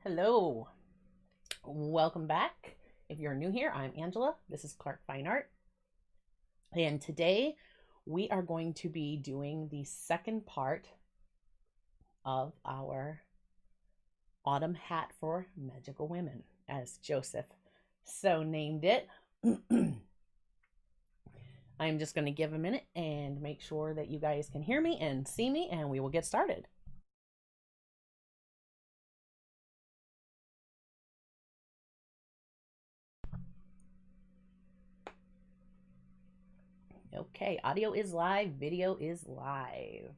Hello, welcome back. If you're new here, I'm Angela. This is Clark Fine Art. And today we are going to be doing the second part of our autumn hat for magical women, as Joseph so named it. I'm just going to give a minute and make sure that you guys can hear me and see me, and we will get started. Okay, audio is live, video is live.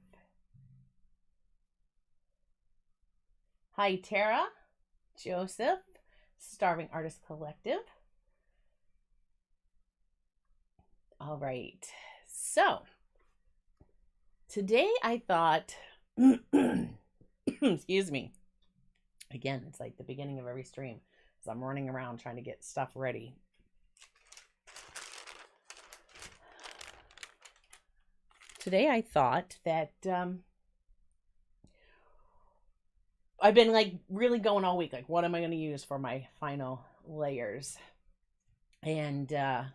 Hi, Tara, Joseph, Starving Artist Collective. All right, so today I thought, excuse me, again, it's like the beginning of every stream, because I'm running around trying to get stuff ready. Today I thought that I've been like really going all week, like what am I going to use for my final layers? And I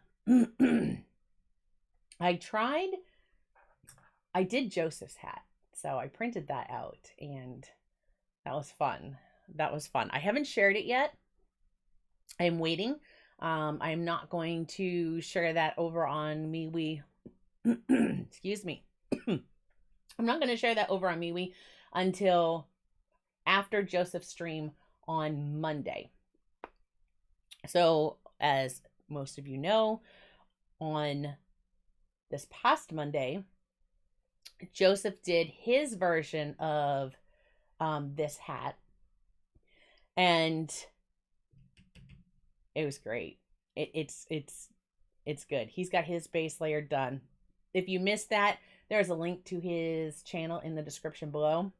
did Joseph's hat, so I printed that out, and that was fun. I haven't shared it yet. I'm waiting. I'm not going to share that over on MeWe. Excuse me. I'm not going to share that over on MeWe until after Joseph's stream on Monday. So, as most of you know, on this past Monday, Joseph did his version of this hat, and it was great. It's good. He's got his base layer done. If you missed that, there's a link to his channel in the description below.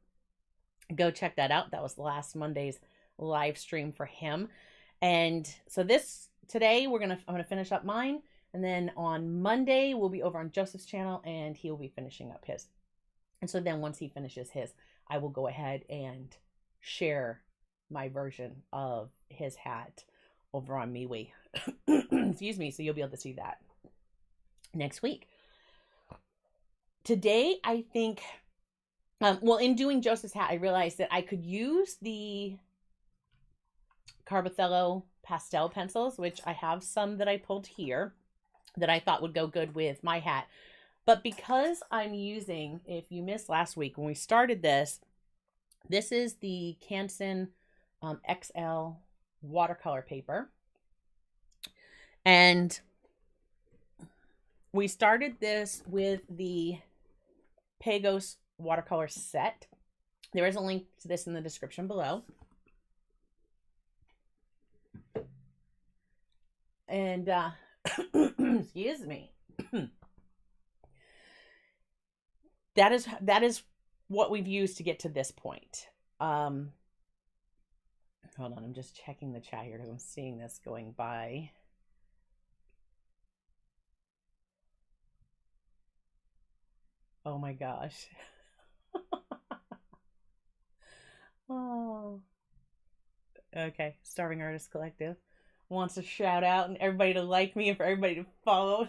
Go check that out. That was last Monday's live stream for him. And so today I'm gonna finish up mine, and then on Monday we'll be over on Joseph's channel and he will be finishing up his. And so then once he finishes his, I will go ahead and share my version of his hat over on MeWe. Excuse me, so you'll be able to see that next week. Today, I think, in doing Joseph's hat, I realized that I could use the Carbothello pastel pencils, which I have some that I pulled here that I thought would go good with my hat. But because I'm using, if you missed last week when we started this is the Canson XL Watercolor paper. And we started this with the Pagos watercolor set. There is a link to this in the description below. And excuse me. that is what we've used to get to this point. Hold on, I'm just checking the chat here because I'm seeing this going by. Oh my gosh. Oh. Okay, Starving Artist Collective wants a shout out and everybody to like me and for everybody to follow.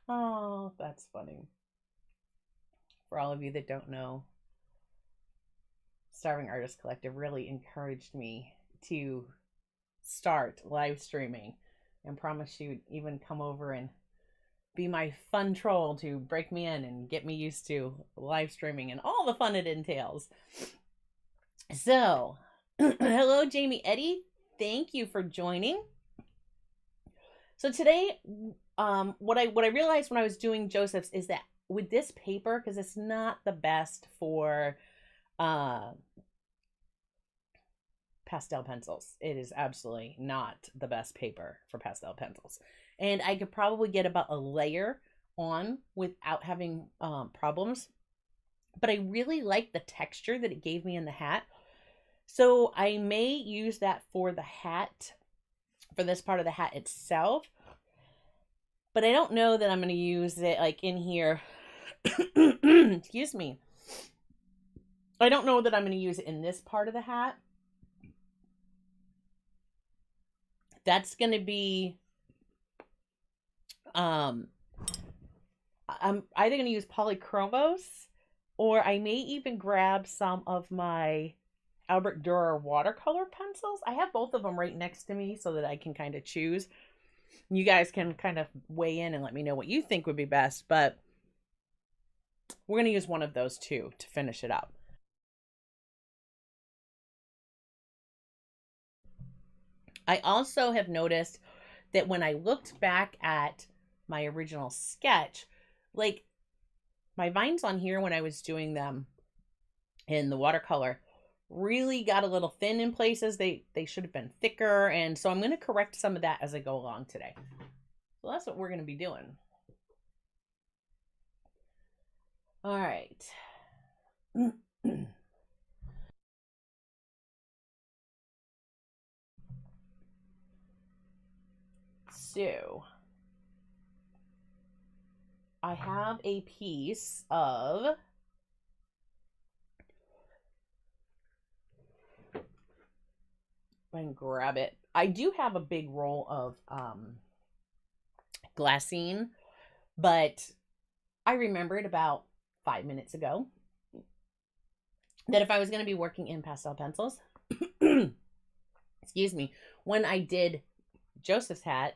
Oh, that's funny. For all of you that don't know, Starving Artist Collective really encouraged me to start live streaming and promised she would even come over and be my fun troll to break me in and get me used to live streaming and all the fun it entails. So, hello, Jamie Eddie. Thank you for joining. So today, what I realized when I was doing Joseph's is that with this paper, because it's not the best for pastel pencils. It is absolutely not the best paper for pastel pencils. And I could probably get about a layer on without having problems. But I really like the texture that it gave me in the hat. So I may use that for the hat, for this part of the hat itself. But I don't know that I'm going to use it like in here. Excuse me. I don't know that I'm going to use it in this part of the hat. That's going to be, I'm either going to use Polychromos, or I may even grab some of my Albert Dürer watercolor pencils. I have both of them right next to me so that I can kind of choose. You guys can kind of weigh in and let me know what you think would be best, but we're going to use one of those two to finish it up. I also have noticed that when I looked back at my original sketch, like my vines on here when I was doing them in the watercolor really got a little thin in places. They should have been thicker, and so I'm going to correct some of that as I go along today. So that's what we're going to be doing. All right. So I have a piece of and grab it. I do have a big roll of glassine, but I remembered about 5 minutes ago that if I was going to be working in pastel pencils, excuse me, when I did Joseph's hat,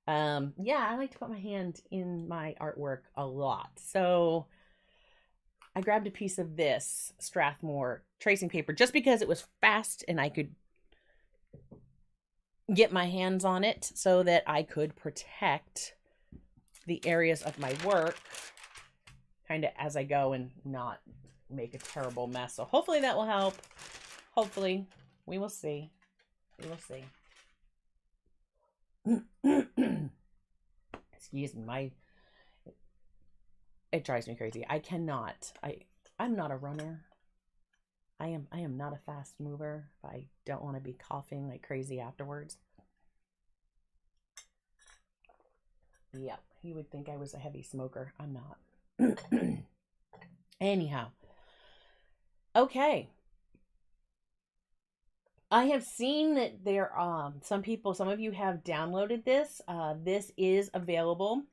yeah, I like to put my hand in my artwork a lot. So I grabbed a piece of this Strathmore tracing paper just because it was fast and I could get my hands on it so that I could protect the areas of my work kind of as I go and not make a terrible mess. So hopefully that will help. Hopefully. We will see. We will see. Excuse me, it drives me crazy. I'm not a runner. I am not a fast mover. I don't want to be coughing like crazy afterwards. Yeah, you would think I was a heavy smoker. I'm not. Anyhow. Okay. I have seen that there some of you have downloaded this. This is available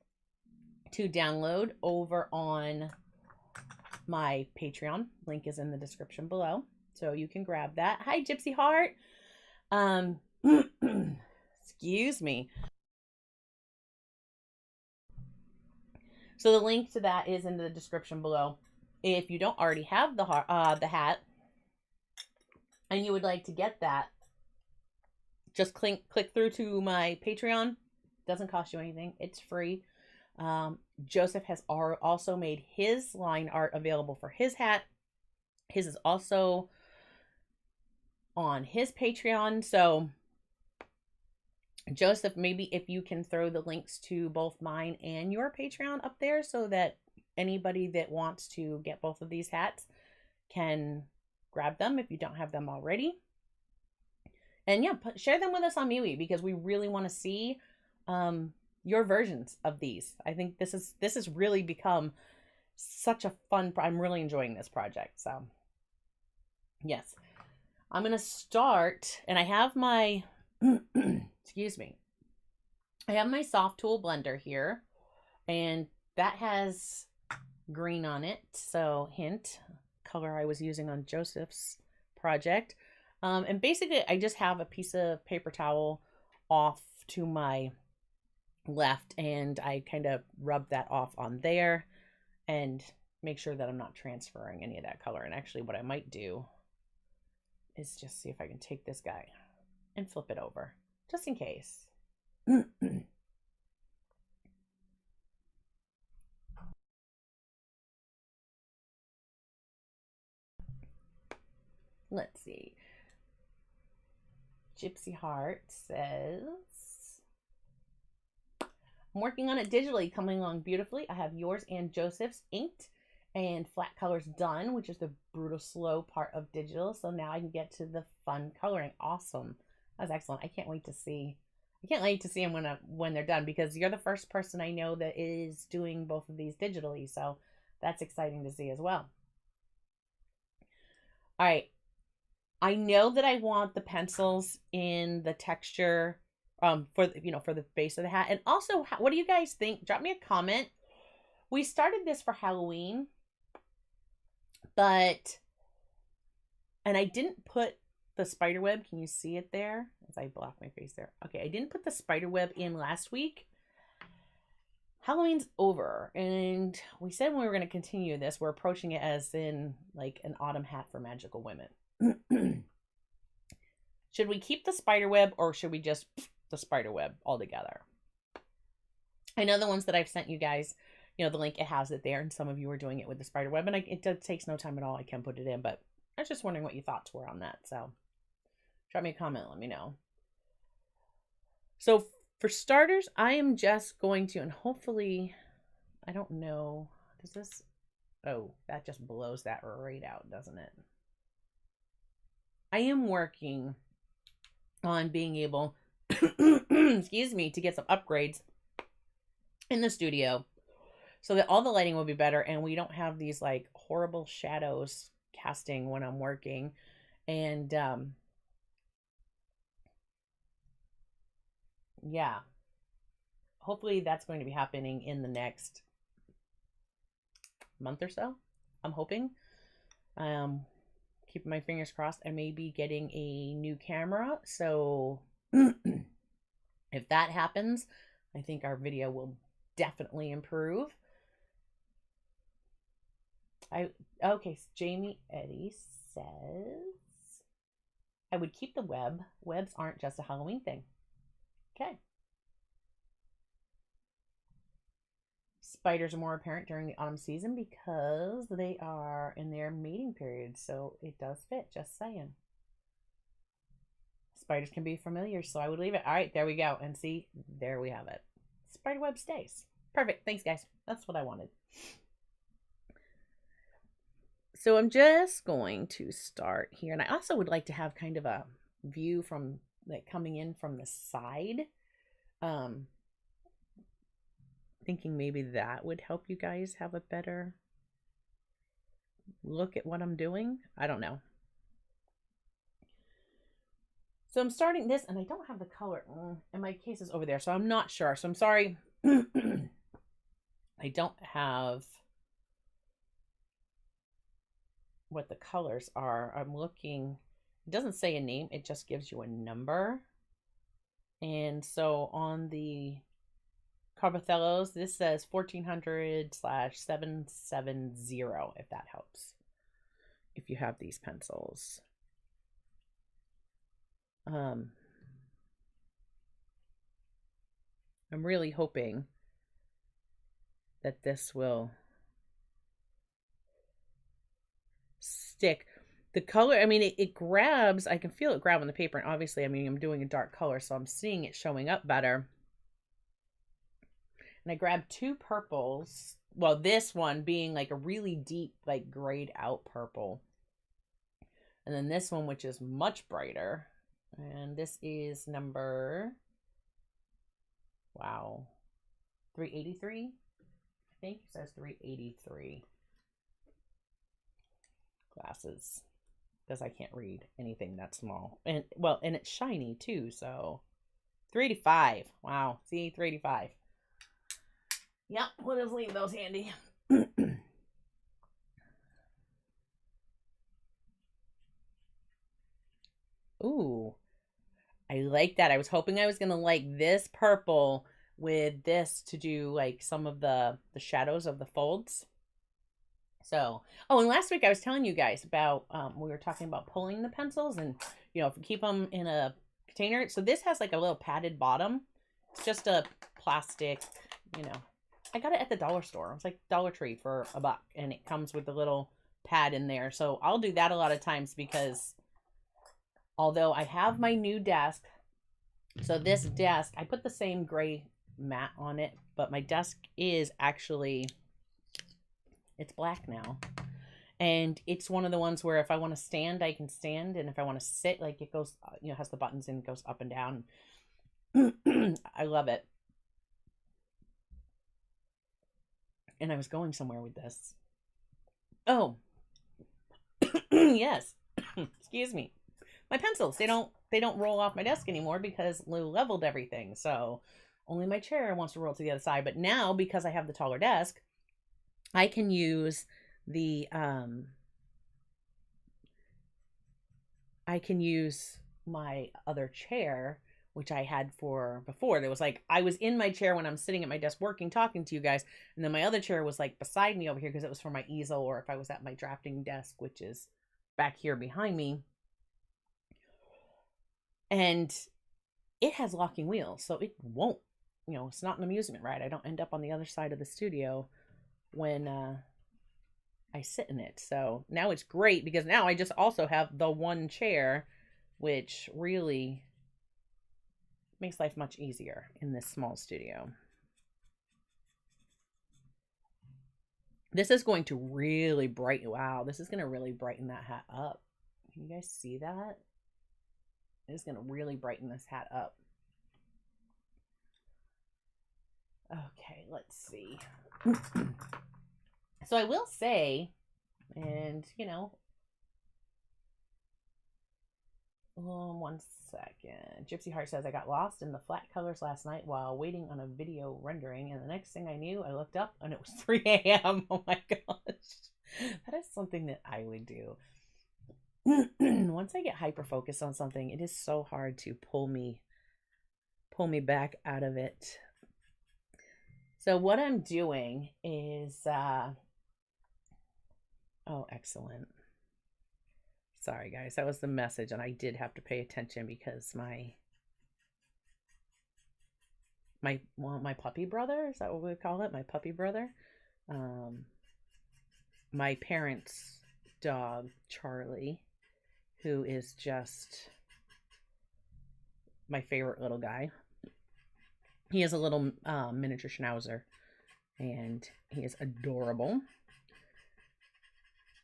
to download over on my Patreon. Link is in the description below, so you can grab that. Hi, Gypsy Heart. Excuse me. So the link to that is in the description below. If you don't already have the hat and you would like to get that, just click through to my Patreon. Doesn't cost you anything. It's free. Joseph has also made his line art available for his hat. His is also on his Patreon. So Joseph, maybe if you can throw the links to both mine and your Patreon up there so that anybody that wants to get both of these hats can grab them if you don't have them already. And yeah, share them with us on MeWe because we really want to see your versions of these. I think this has really become such a fun. I'm really enjoying this project. So yes, I'm gonna start, and I have my excuse me. I have my soft tool blender here, and that has green on it. So hint, color I was using on Joseph's project. And basically I just have a piece of paper towel off to my left, and I kind of rub that off on there and make sure that I'm not transferring any of that color. And actually what I might do is just see if I can take this guy and flip it over just in case. Let's see. Gypsy Heart says, I'm working on it digitally, coming along beautifully. I have yours and Joseph's inked and flat colors done, which is the brutal slow part of digital. So now I can get to the fun coloring. Awesome. That's excellent. I can't wait to see them when they're done, because you're the first person I know that is doing both of these digitally. So that's exciting to see as well. All right. I know that I want the pencils in the texture for for the base of the hat. And also, what do you guys think? Drop me a comment. We started this for Halloween, but and I didn't put the spider web. Can you see it there? As I block my face there. Okay, I didn't put the spider web in last week. Halloween's over, and we said when we were going to continue this, we're approaching it as in like an autumn hat for magical women. Should we keep the spider web or should we just the spider web altogether? I know the ones that I've sent you guys, the link, it has it there, and some of you are doing it with the spider web, and it takes no time at all. I can put it in, but I was just wondering what your thoughts were on that. So drop me a comment, let me know. So for starters, I am just going to, and hopefully, I don't know, does this, oh, that just blows that right out, doesn't it? I am working on being able, excuse me, to get some upgrades in the studio so that all the lighting will be better and we don't have these like horrible shadows casting when I'm working. And yeah, hopefully that's going to be happening in the next month or so. I'm hoping. Keeping my fingers crossed. I may be getting a new camera, so if that happens, I think our video will definitely improve. Okay, Jamie Eddy says I would keep the web. Webs aren't just a Halloween thing. Okay. Spiders are more apparent during the autumn season because they are in their mating period, so it does fit, just saying. Spiders can be familiar, so I would leave it. All right, there we go. And see, there we have it. Spider web stays. Perfect. Thanks, guys. That's what I wanted. So I'm just going to start here. And I also would like to have kind of a view from like coming in from the side. Thinking maybe that would help you guys have a better look at what I'm doing. I don't know. So I'm starting this, and I don't have the color, and my case is over there, so I'm not sure. So I'm sorry. I don't have what the colors are. I'm looking. It doesn't say a name. It just gives you a number. And so on the Carbothellos, this says 1400/770, if that helps. If you have these pencils. I'm really hoping that this will stick. The color, I mean, it grabs, I can feel it grab on the paper, and obviously, I mean, I'm doing a dark color, so I'm seeing it showing up better. And I grabbed two purples. Well, this one being like a really deep, like grayed out purple. And then this one, which is much brighter. And this is number, wow, 383. I think it says 383. Glasses, because I can't read anything that small. And well, and it's shiny too, so 385. Wow, see, 385. Yep, we'll just leave those handy. Ooh, I like that. I was hoping I was gonna like this purple with this to do like some of the shadows of the folds. So, oh, and last week I was telling you guys about we were talking about pulling the pencils, and if you keep them in a container. So this has like a little padded bottom. It's just a plastic, I got it at the dollar store. It was like Dollar Tree for $1, and it comes with a little pad in there. So I'll do that a lot of times because although I have my new desk, so this desk, I put the same gray mat on it, but my desk is actually, it's black now. And it's one of the ones where if I want to stand, I can stand. And if I want to sit, like it goes, has the buttons and it goes up and down. I love it. And I was going somewhere with this. Oh, yes. Excuse me. My pencils, they don't roll off my desk anymore because Lou leveled everything. So only my chair wants to roll to the other side. But now, because I have the taller desk, I can use the I can use my other chair, which I had for before. There was like, I was in my chair when I'm sitting at my desk working, talking to you guys. And then my other chair was like beside me over here because it was for my easel, or if I was at my drafting desk, which is back here behind me. And it has locking wheels, so it won't, it's not an amusement ride. I don't end up on the other side of the studio when I sit in it. So now it's great because now I just also have the one chair, which really makes life much easier in this small studio. This is going to really brighten, wow, this is going to really brighten that hat up. Can you guys see that? It's going to really brighten this hat up. Okay, let's see. So I will say, and one second. Gypsy Heart says, I got lost in the flat colors last night while waiting on a video rendering, and the next thing I knew, I looked up and it was 3 a.m. Oh my gosh. That is something that I would do. Once I get hyper focused on something, it is so hard to pull me back out of it. So what I'm doing is oh, excellent. Sorry guys, that was the message, and I did have to pay attention because my puppy brother, is that what we call it? My puppy brother. My parents' dog, Charlie, who is just my favorite little guy. He is a little miniature schnauzer, and he is adorable.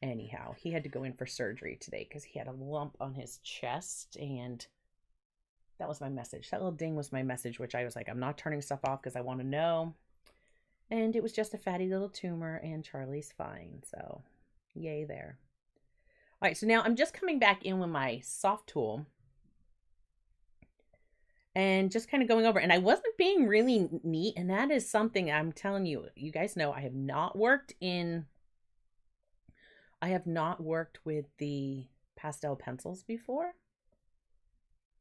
Anyhow, he had to go in for surgery today because he had a lump on his chest, and that was my message. That little ding was my message, which I was like, I'm not turning stuff off because I want to know. And it was just a fatty little tumor, and Charlie's fine, so yay there. All right, so now I'm just coming back in with my soft tool and just kind of going over, and I wasn't being really neat, and that is something I'm telling you, you guys know I have not worked with the pastel pencils before,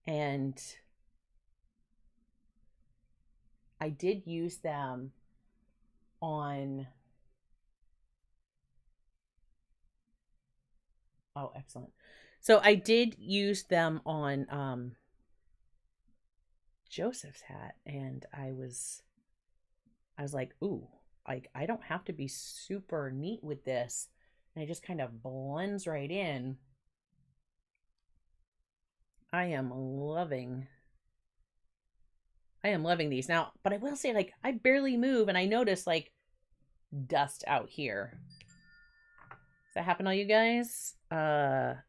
and I did use them on, oh, excellent. So I did use them on Joseph's hat, and I was like, ooh, like I don't have to be super neat with this, and it just kind of blends right in. I am loving these now, but I will say, like, I barely move, and I notice like dust out here. Does that happen to you guys?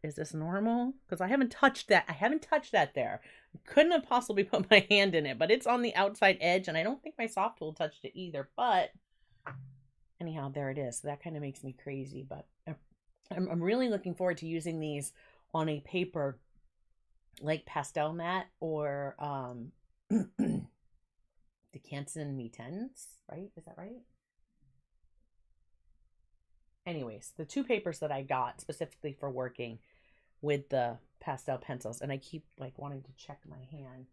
Is this normal? Because I haven't touched that. There. Couldn't have possibly put my hand in it, but it's on the outside edge, and I don't think my soft tool touched it either. But anyhow, there it is. So that kind of makes me crazy, but I'm really looking forward to using these on a paper like Pastel Matte or the Canson XL, right? Is that right? Anyways, the two papers that I got specifically for working with the pastel pencils, and I keep like wanting to check my hand.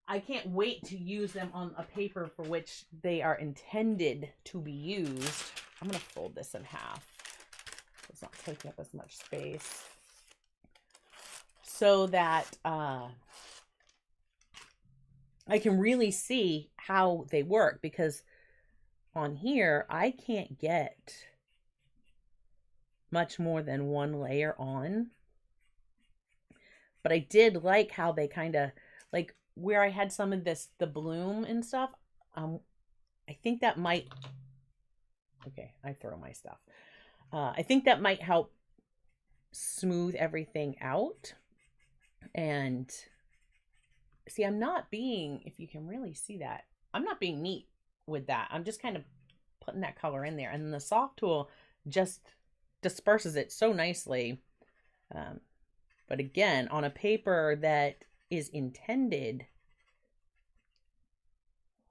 I can't wait to use them on a paper for which they are intended to be used. I'm going to fold this in half. It's not taking up as much space. So that I can really see how they work, because on here I can't get much more than one layer on. But I did like how they kind of, like where I had some of this, the bloom and stuff, I think that might, okay, I throw my stuff. I think that might help smooth everything out. And see, I'm not being, if you can really see that, I'm not being neat with that. I'm just kind of putting that color in there. And then the soft tool just disperses it so nicely. But again, on a paper that is intended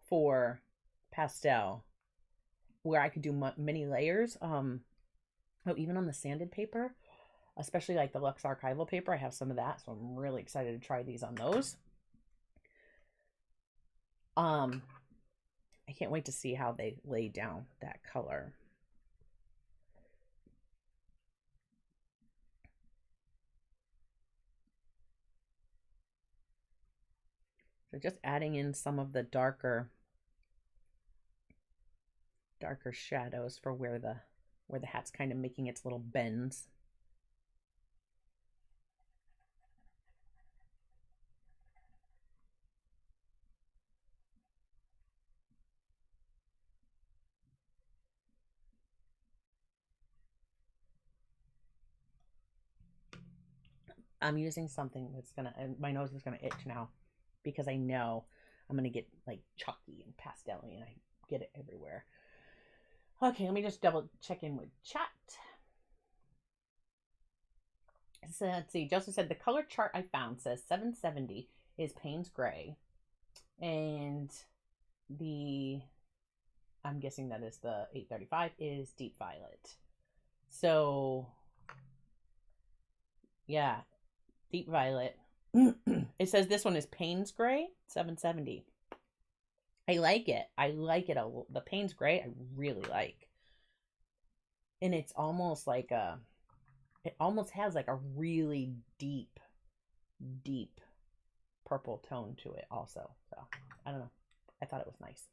for pastel, where I could do many layers, oh, even on the sanded paper, especially like the Luxe Archival paper, I have some of that, so I'm really excited to try these on those. I can't wait to see how they lay down that color. So just adding in some of the darker shadows for where the hat's kind of making its little bends. I'm using something that's gonna, my nose is gonna itch now because I know I'm gonna get like chalky and pastel-y and I get it everywhere. Okay, let me just double check in with chat. So let's see, Joseph said the color chart I found says 770 is Payne's Gray, and I'm guessing that is the 835 is Deep Violet. So yeah, Deep Violet. It says this one is Payne's Gray, 770. I like it. I like it. The Payne's Gray I really like. And it's almost like it almost has like a really deep purple tone to it also. So, I don't know. I thought it was nice.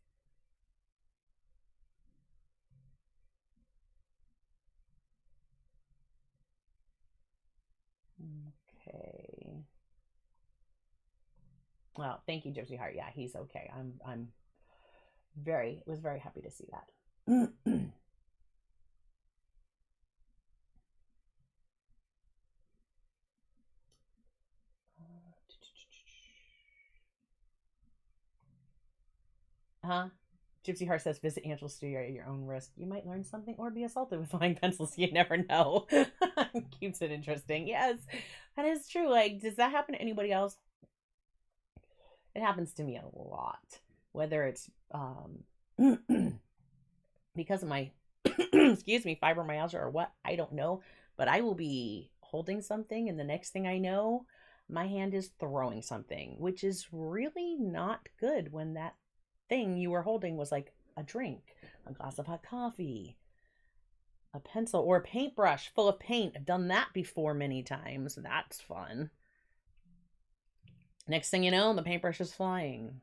Okay. Well, thank you, Gypsy Heart. Yeah, he's okay. I'm was very happy to see that. Huh? Gypsy Heart says, visit Angel's studio at your own risk. You might learn something or be assaulted with flying pencils. You never know. Keeps it interesting. Yes, that is true. Like, does that happen to anybody else? It happens to me a lot. Whether it's because of my, excuse me, fibromyalgia or what, I don't know. But I will be holding something, and the next thing I know, my hand is throwing something, which is really not good when that thing you were holding was like a drink, a glass of hot coffee, a pencil, or a paintbrush full of paint. I've done that before many times. That's fun. Next thing you know, the paintbrush is flying.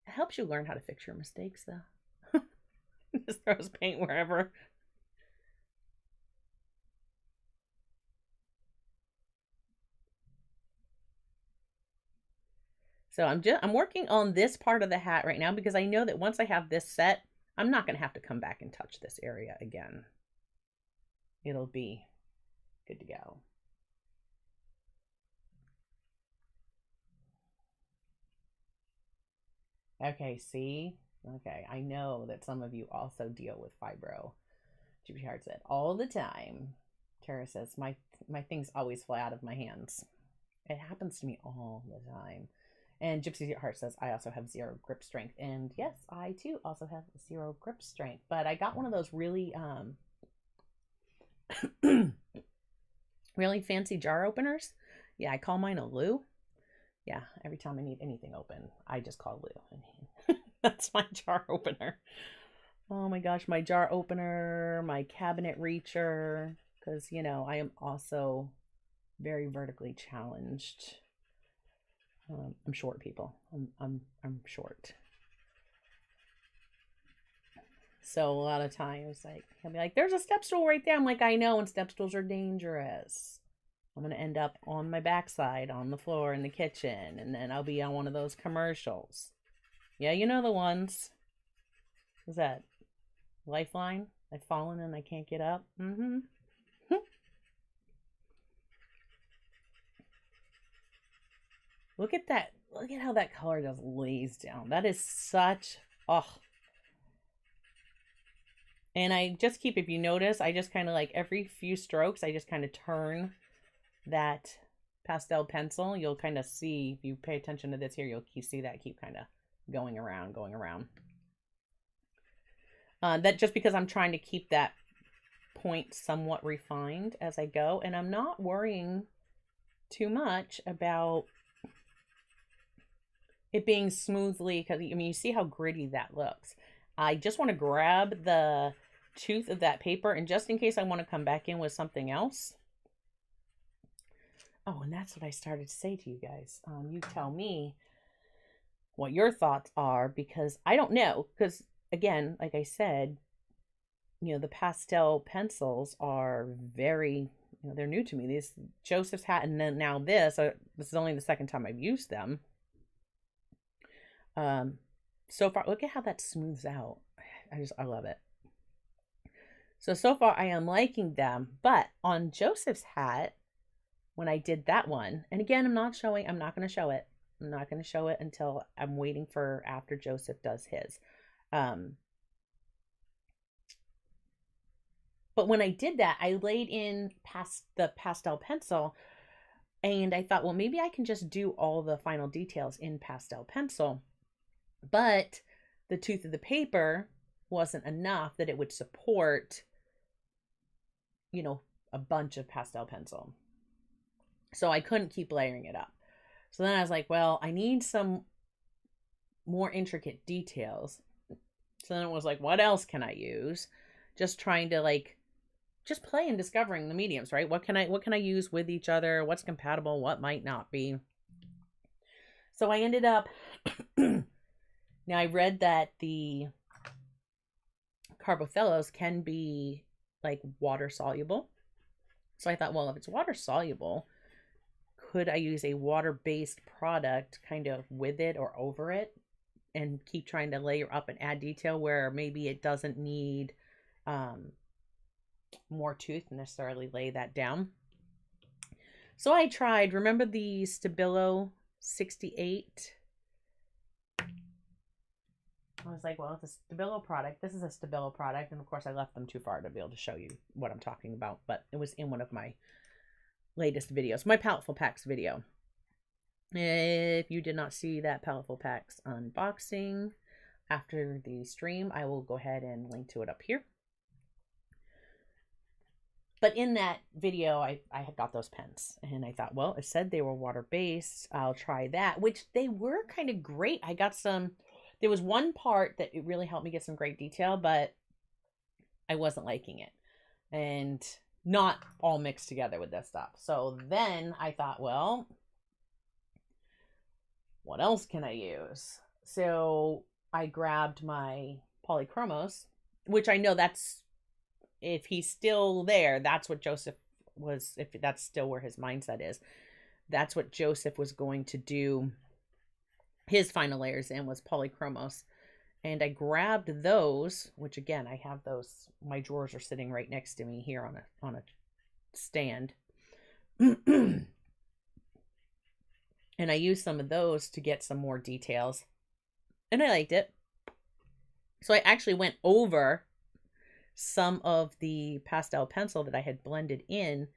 It helps you learn how to fix your mistakes, though. Just throws paint wherever. So I'm working on this part of the hat right now because I know that once I have this set, I'm not going to have to come back and touch this area again. It'll be good to go. Okay, see? Okay, I know that some of you also deal with fibro. Gypsy Heart said, all the time. Tara says, my things always fly out of my hands. It happens to me all the time. And Gypsy Heart says, I also have 0 grip strength. And yes, I too also have 0 grip strength. But I got one of those really, really fancy jar openers. Yeah, I call mine a Lou. Yeah, every time I need anything open, I just call Lou. And that's my jar opener. Oh my gosh, my jar opener, my cabinet reacher. Because, you know, I am also very vertically challenged. I'm short, people. I'm short. So a lot of times, like, he'll be like, "There's a step stool right there." I'm like, "I know," and step stools are dangerous. I'm gonna end up on my backside on the floor in the kitchen, and then I'll be on one of those commercials. Yeah, you know the ones. What's that? Lifeline? I've fallen and I can't get up. Mm-hmm. Look at that. Look at how that color just lays down. That is such, oh. And I just keep, if you notice, I just kind of like every few strokes, I just kind of turn that pastel pencil. You'll kind of see, if you pay attention to this here, you'll see that keep kind of going around, going around. That just because I'm trying to keep that point somewhat refined as I go, and I'm not worrying too much about it being smoothly, because I mean, you see how gritty that looks. I just want to grab the tooth of that paper, and just in case I want to come back in with something else. Oh, and that's what I started to say to you guys. You tell me what your thoughts are, because I don't know, because again, like I said, you know, the pastel pencils are very, you know, they're new to me. These Joseph's hat, and then now this is only the second time I've used them. So far, look at how that smooths out. I love it. So far I am liking them, but on Joseph's hat, when I did that one, and again, I'm not going to show it. I'm not going to show it until I'm waiting for after Joseph does his. But when I did that, I laid in the pastel pencil, and I thought, well, maybe I can just do all the final details in pastel pencil. But the tooth of the paper wasn't enough that it would support, you know, a bunch of pastel pencil. So I couldn't keep layering it up. So then I was like, well, I need some more intricate details. So then it was like, what else can I use? Just trying to like, just play in discovering the mediums, right? What can I use with each other? What's compatible? What might not be? So I ended up, now I read that the Carbothellos can be like water soluble. So I thought, well, if it's water soluble, could I use a water-based product kind of with it or over it and keep trying to layer up and add detail where maybe it doesn't need more tooth to necessarily lay that down. So I tried, remember the Stabilo 68? I was like, well, it's a Stabilo product. This is a Stabilo product. And of course I left them too far to be able to show you what I'm talking about, but it was in one of my latest videos, my Paletful Packs video. If you did not see that Paletful Packs unboxing after the stream, I will go ahead and link to it up here. But in that video, I had got those pens, and I thought, well, it said they were water-based. I'll try that, which they were kind of great. I got some, there was one part that it really helped me get some great detail, but I wasn't liking it. And not all mixed together with this stuff. So then I thought, well, what else can I use? So I grabbed my Polychromos, which I know that's, if he's still there, that's what Joseph was, if that's still where his mindset is, that's what Joseph was going to do his final layers in, was Polychromos. And I grabbed those, which again, I have those, my drawers are sitting right next to me here on a stand. And I used some of those to get some more details. And I liked it. So I actually went over some of the pastel pencil that I had blended in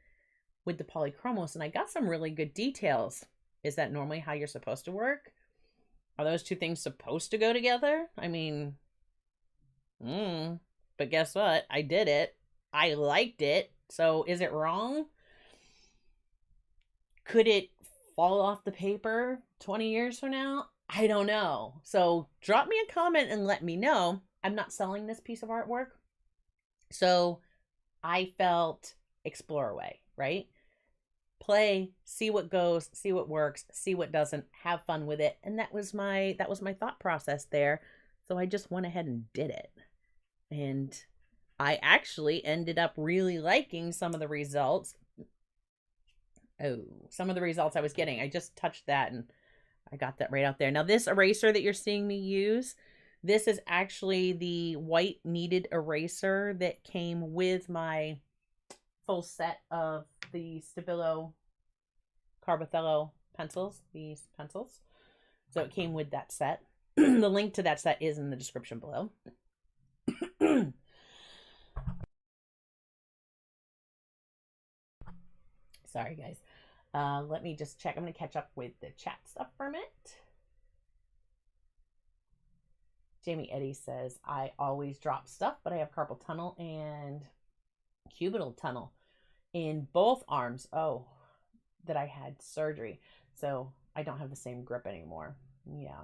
with the Polychromos, and I got some really good details. Is that normally how you're supposed to work? Are those two things supposed to go together? I mean, but guess what? I did it. I liked it. So is it wrong? Could it fall off the paper 20 years from now? I don't know. So drop me a comment and let me know. I'm not selling this piece of artwork. So I felt explore away, right? Play, see what goes, see what works, see what doesn't, have fun with it. And that was my thought process there. So I just went ahead and did it. And I actually ended up really liking some of the results. Oh, some of the results I was getting. I just touched that and I got that right out there. Now this eraser that you're seeing me use, this is actually the white kneaded eraser that came with my full set of the Stabilo Carbothello pencils, these pencils. So it came with that set. The link to that set is in the description below. Sorry, guys. Let me just check. I'm going to catch up with the chat stuff for a minute. Jamie Eddy says, I always drop stuff, but I have carpal tunnel and cubital tunnel in both arms. Oh, that I had surgery. So I don't have the same grip anymore. Yeah.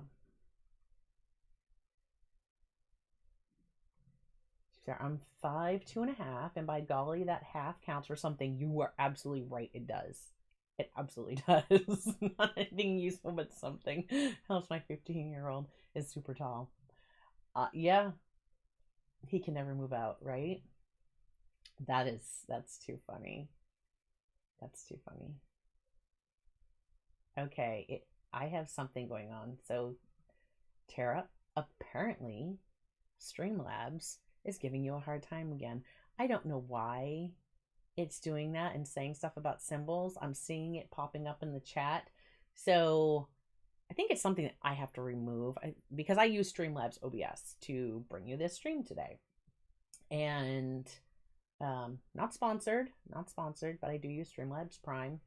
I'm 5'2.5", and by golly, that half counts for something. You are absolutely right. It does. It absolutely does. Not anything useful, but something. How's my 15-year-old is super tall. Yeah, he can never move out, right? That's too funny. That's too funny. Okay, I have something going on. So, Tara, apparently, Streamlabs is giving you a hard time again. I don't know why it's doing that and saying stuff about symbols. I'm seeing it popping up in the chat. So I think it's something that I have to remove because I use Streamlabs OBS to bring you this stream today. And not sponsored, but I do use Streamlabs Prime.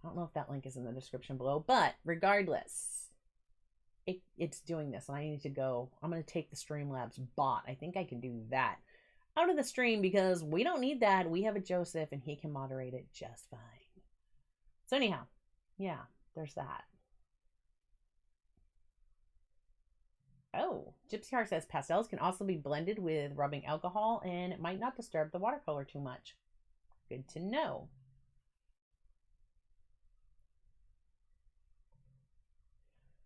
I don't know if that link is in the description below, but regardless, it's doing this, and I need to go. I'm going to take the Streamlabs bot. I think I can do that out of the stream because we don't need that. We have a Joseph, and he can moderate it just fine. So anyhow, yeah, there's that. Oh, Gypsy Heart says pastels can also be blended with rubbing alcohol, and it might not disturb the watercolor too much. Good to know.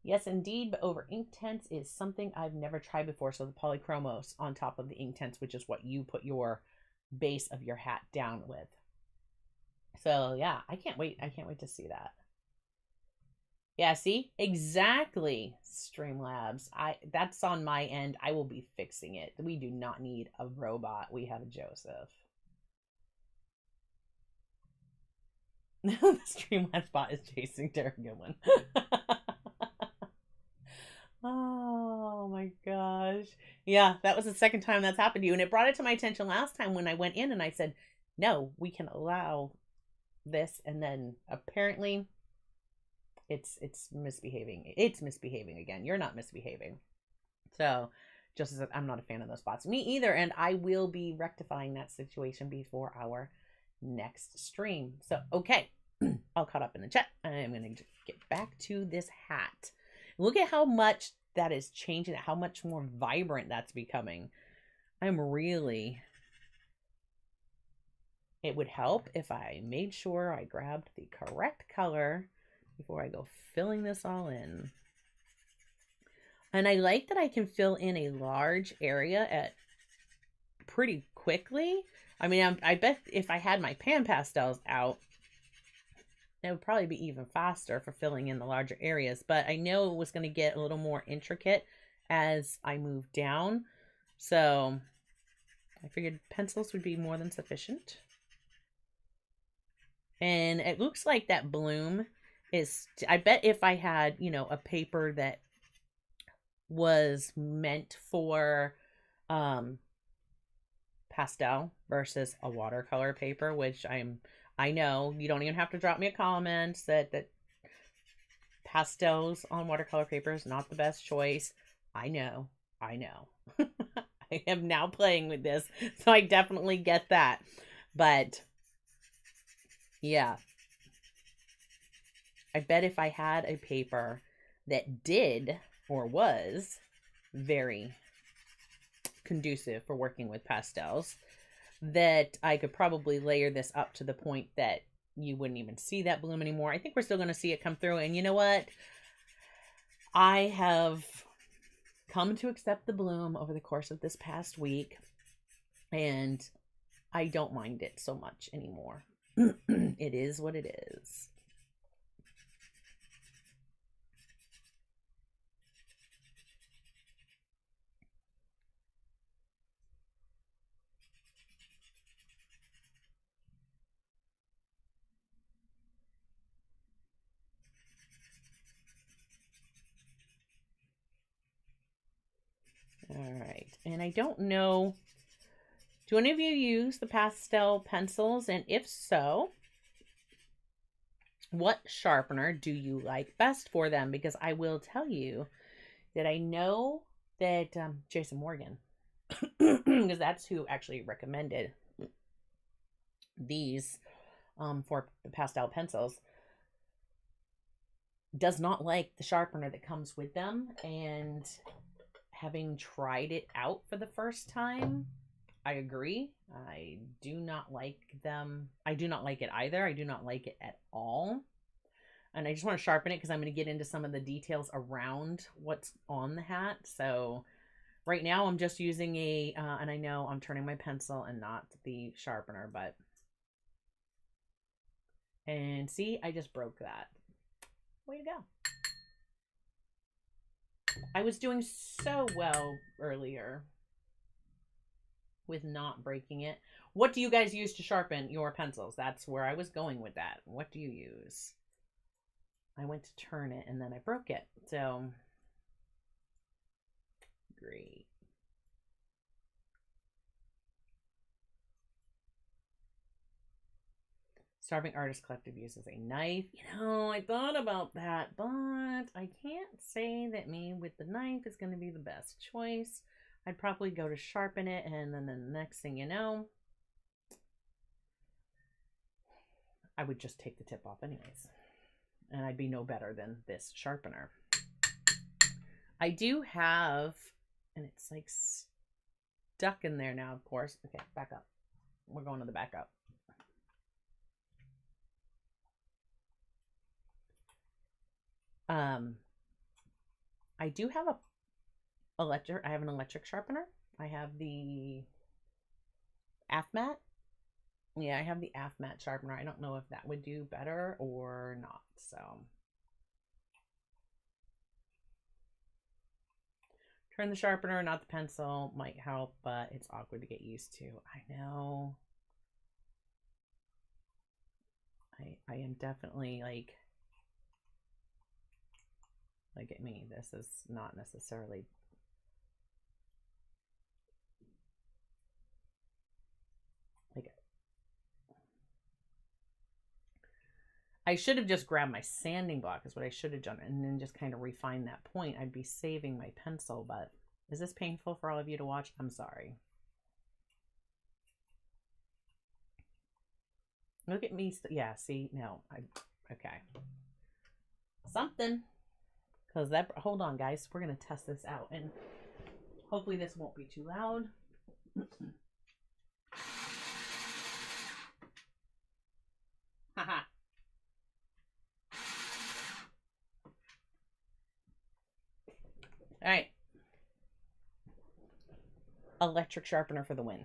Yes, indeed, but over Inktense is something I've never tried before. So the Polychromos on top of the Inktense, which is what you put your base of your hat down with. So yeah, I can't wait. I can't wait to see that. Yeah, see? Exactly, Streamlabs. That's on my end. I will be fixing it. We do not need a robot. We have a Joseph. The Streamlabs bot is chasing Tara Goodwin. Oh my gosh. Yeah, that was the second time that's happened to you. And it brought it to my attention last time when I went in and I said, no, we can allow this. And then apparently it's misbehaving. It's misbehaving again. You're not misbehaving. So just as I'm not a fan of those bots. Me either. And I will be rectifying that situation before our next stream. So, okay. All caught up in the chat. I'm going to get back to this hat. Look at how much that is changing, how much more vibrant that's becoming. I'm really... It would help if I made sure I grabbed the correct color before I go filling this all in. And I like that I can fill in a large area pretty quickly. I mean, I bet if I had my pan pastels out, it would probably be even faster for filling in the larger areas, but I know it was going to get a little more intricate as I move down. So I figured pencils would be more than sufficient. And it looks like that bloom is, I bet if I had, you know, a paper that was meant for pastel versus a watercolor paper, which I know you don't even have to drop me a comment that pastels on watercolor paper is not the best choice. I know. I am now playing with this, so I definitely get that. But yeah, I bet if I had a paper that did or was very conducive for working with pastels, that I could probably layer this up to the point that you wouldn't even see that bloom anymore. I think we're still going to see it come through. And you know what? I have come to accept the bloom over the course of this past week, and I don't mind it so much anymore. It is what it is. All right, and I don't know, do any of you use the pastel pencils? And if so, What sharpener do you like best for them? Because I will tell you that I know that Jason Morgan, because that's who actually recommended these for the pastel pencils, does not like the sharpener that comes with them. And having tried it out for the first time, I agree. I do not like them. I do not like it either. I do not like it at all. And I just want to sharpen it because I'm going to get into some of the details around what's on the hat. So right now I'm just using a, and I know I'm turning my pencil and not the sharpener, but, and see, I just broke that. Way to go. I was doing so well earlier with not breaking it. What do you guys use to sharpen your pencils? That's where I was going with that. What do you use? I went to turn it and then I broke it. So, great. Starving Artist Collective uses a knife. You know, I thought about that, but I can't say that me with the knife is going to be the best choice. I'd probably go to sharpen it, and then the next thing you know, I would just take the tip off anyways. And I'd be no better than this sharpener. I do have, and it's like stuck in there now, of course. Okay, back up. We're going to the back up. I do have I have an electric sharpener. I have the AFMAT. Yeah, I have the AFMAT sharpener. I don't know if that would do better or not. So turn the sharpener, not the pencil, might help, but it's awkward to get used to. I know. I am definitely like at me. This is not necessarily like, I should have just grabbed my sanding block is what I should have done, and then just kind of refine that point. I'd be saving my pencil, but is this painful for all of you to watch? I'm sorry. Look at me. Yeah, see, no, okay. Something. Because that, hold on guys, we're going to test this out and hopefully this won't be too loud. Haha. All right. Electric sharpener for the win.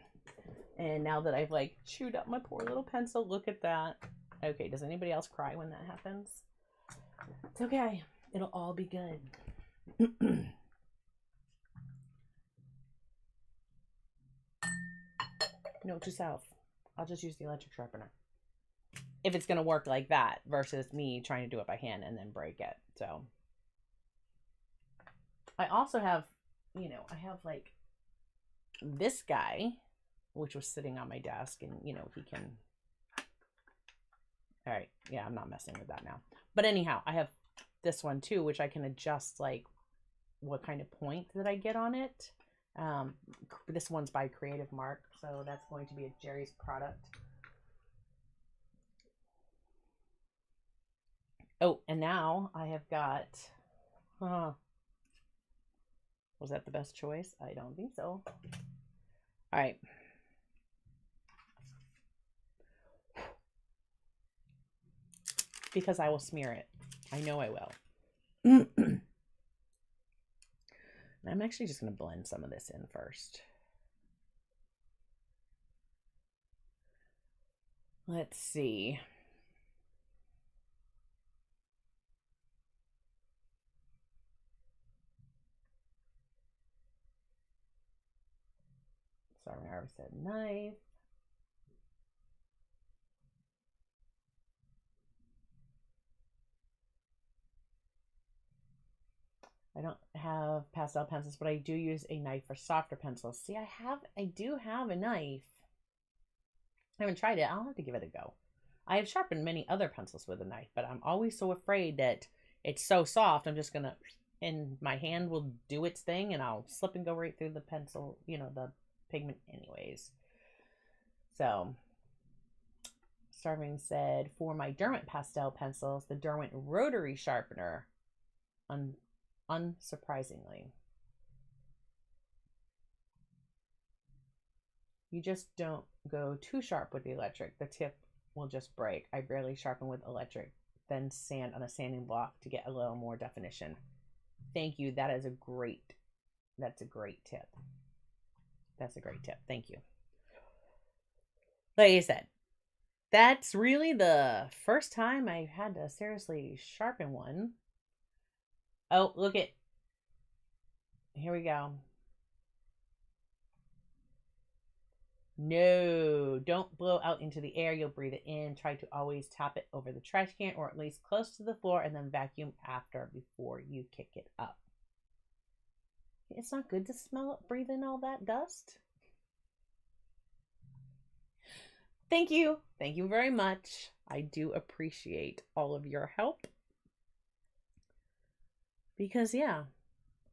And now that I've like chewed up my poor little pencil, look at that. Okay, does anybody else cry when that happens? It's okay. It'll all be good. Note to self, I'll just use the electric sharpener. If it's going to work like that versus me trying to do it by hand and then break it. So I also have, you know, I have like this guy, which was sitting on my desk, and, you know, he can, all right. Yeah, I'm not messing with that now. But anyhow, I have this one too, which I can adjust like what kind of point that I get on it. This one's by Creative Mark, so that's going to be a Jerry's product. Oh, and now I have got, was that the best choice? I don't think so. All right. Because I will smear it. I know I will. I'm actually just going to blend some of this in first. Let's see. Sorry, I already said knife. I don't have pastel pencils, but I do use a knife for softer pencils. See, I do have a knife. I haven't tried it. I'll have to give it a go. I have sharpened many other pencils with a knife, but I'm always so afraid that it's so soft, I'm just gonna, and my hand will do its thing and I'll slip and go right through the pencil, you know, the pigment anyways. So Starving said, for my Derwent pastel pencils, the Derwent rotary sharpener, unsurprisingly. You just don't go too sharp with the electric. The tip will just break. I barely sharpen with electric, then sand on a sanding block to get a little more definition. Thank you. That's a great tip. That's a great tip. Thank you. Like I said, that's really the first time I've had to seriously sharpen one. Oh, look at, here we go. No, don't blow out into the air. You'll breathe it in. Try to always tap it over the trash can or at least close to the floor and then vacuum after before you kick it up. It's not good to smell it, breathe in all that dust. Thank you. Thank you very much. I do appreciate all of your help. Because, yeah,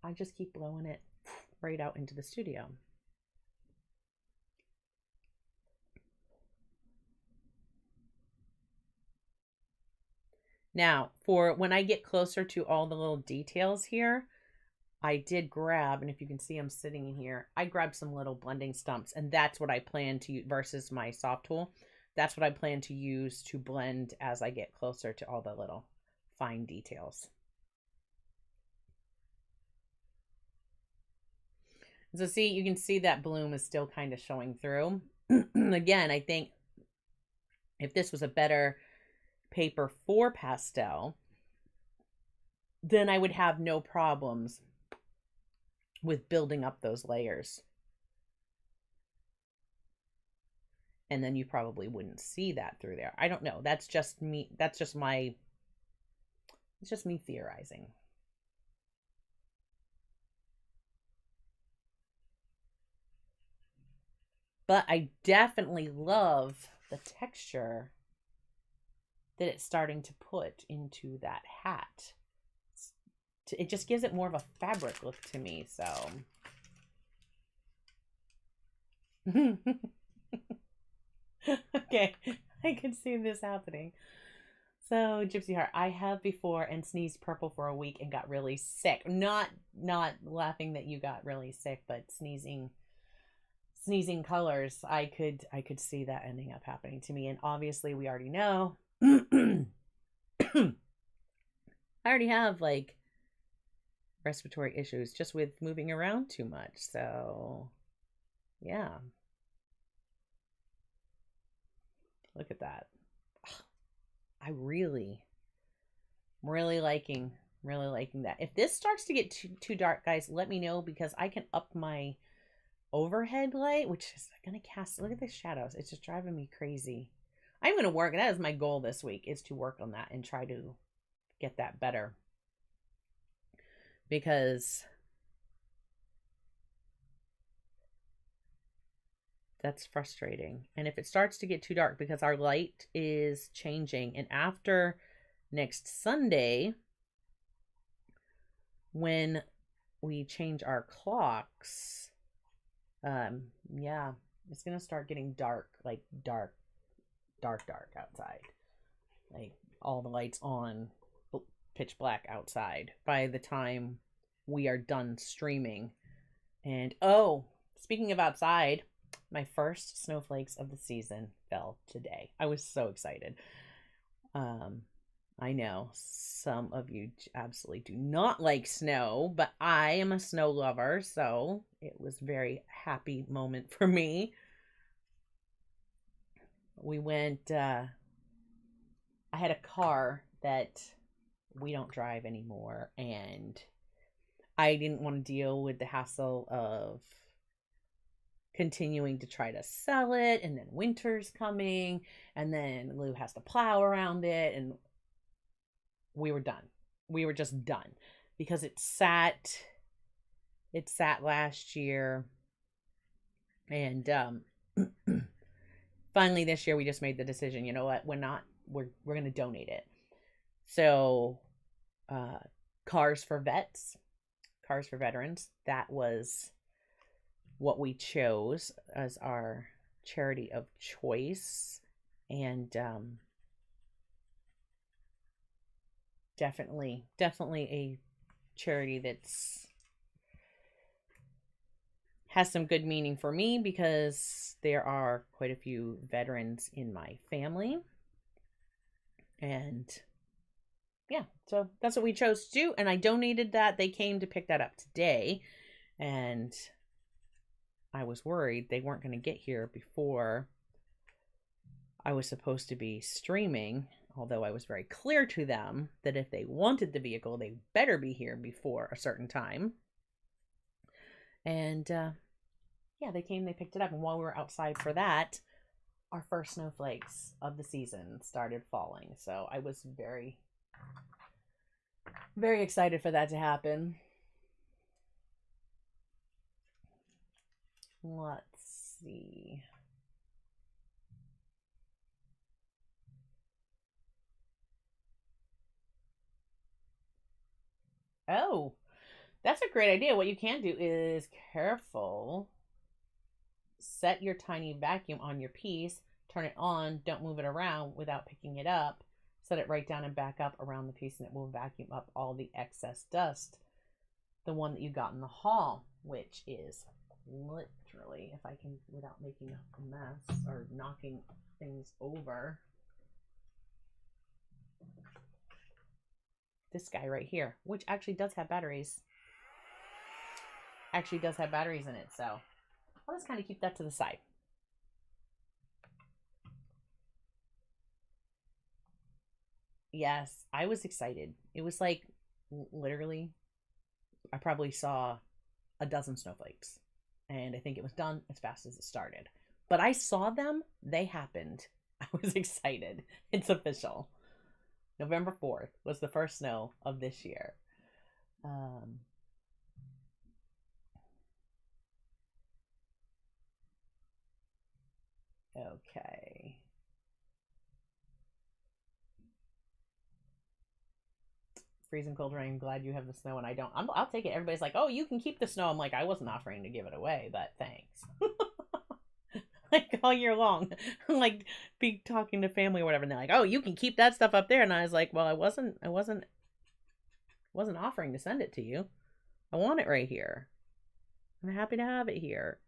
I just keep blowing it right out into the studio. Now, for when I get closer to all the little details here, I did grab, and if you can see I'm sitting in here, I grabbed some little blending stumps, and that's what I plan to use versus my soft tool. That's what I plan to use to blend as I get closer to all the little fine details. So see, you can see that bloom is still kind of showing through. Again, I think if this was a better paper for pastel, then I would have no problems with building up those layers. And then you probably wouldn't see that through there. I don't know. That's just me. That's just my, it's just me theorizing. But I definitely love the texture that it's starting to put into that hat. It just gives it more of a fabric look to me, so. Okay, I can see this happening. So, Gypsy Heart, I have before and sneezed purple for a week and got really sick. Not laughing that you got really sick, but sneezing colors. I could see that ending up happening to me, and obviously we already know. I already have like respiratory issues just with moving around too much. So, yeah. Look at that. I'm really liking that. If this starts to get too dark, guys, let me know, because I can up my overhead light, which is gonna cast, look at the shadows. It's just driving me crazy. I'm gonna work, that is my goal this week, is to work on that and try to get that better, because that's frustrating. And if it starts to get too dark, because our light is changing, and after next Sunday, when we change our clocks, yeah, it's gonna start getting dark, like dark outside, like all the lights on, pitch black outside by the time we are done streaming. And oh, speaking of outside, my first snowflakes of the season fell today. I was so excited. I know some of you absolutely do not like snow, but I am a snow lover, so it was a very happy moment for me. We went, I had a car that we don't drive anymore, and I didn't want to deal with the hassle of continuing to try to sell it, and then winter's coming, and then Lou has to plow around it, and we were done. We were just done, because it sat last year, and finally this year we just made the decision, you know what, we're going to donate it. So Cars for Veterans, that was what we chose as our charity of choice. And definitely a charity that's has some good meaning for me, because there are quite a few veterans in my family. And yeah, so that's what we chose to do. And I donated that. They came to pick that up today. And I was worried they weren't going to get here before I was supposed to be streaming. Although I was very clear to them that if they wanted the vehicle, they better be here before a certain time. And yeah, they came, they picked it up. And while we were outside for that, our first snowflakes of the season started falling. So I was very, very excited for that to happen. Let's see. Oh, that's a great idea. What you can do is, careful, set your tiny vacuum on your piece, turn it on, don't move it around without picking it up, set it right down and back up around the piece, and it will vacuum up all the excess dust. The one that you got in the haul, which is literally, if I can, without making a mess or knocking things over, this guy right here, which actually does have batteries. Actually does have batteries in it, so I'll just kind of keep that to the side. Yes, I was excited. It was like, literally, I probably saw a dozen snowflakes, and I think it was done as fast as it started. But I saw them, they happened. I was excited. It's official. November 4th was the first snow of this year. Okay. Freezing cold rain. Glad you have the snow and I don't. I'll take it. Everybody's like, "Oh, you can keep the snow." I'm like, I wasn't offering to give it away, but thanks. Like all year long, like be talking to family or whatever, and they're like, "Oh, you can keep that stuff up there," and I was like, "Well, I wasn't offering to send it to you. I want it right here. I'm happy to have it here."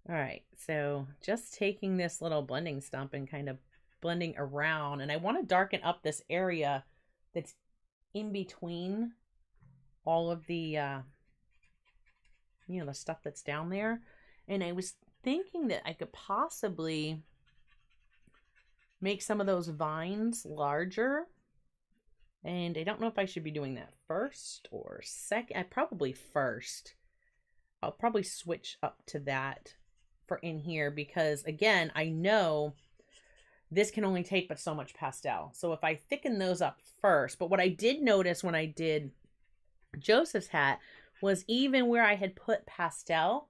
All right, so just taking this little blending stump and kind of blending around, and I want to darken up this area that's in between all of the the stuff that's down there. And I was thinking that I could possibly make some of those vines larger, and I don't know if I should be doing that first or second. Probably first. I'll probably switch up to that for in here, because again, I know this can only take but so much pastel. So if I thicken those up first, but what I did notice when I did Joseph's hat was even where I had put pastel,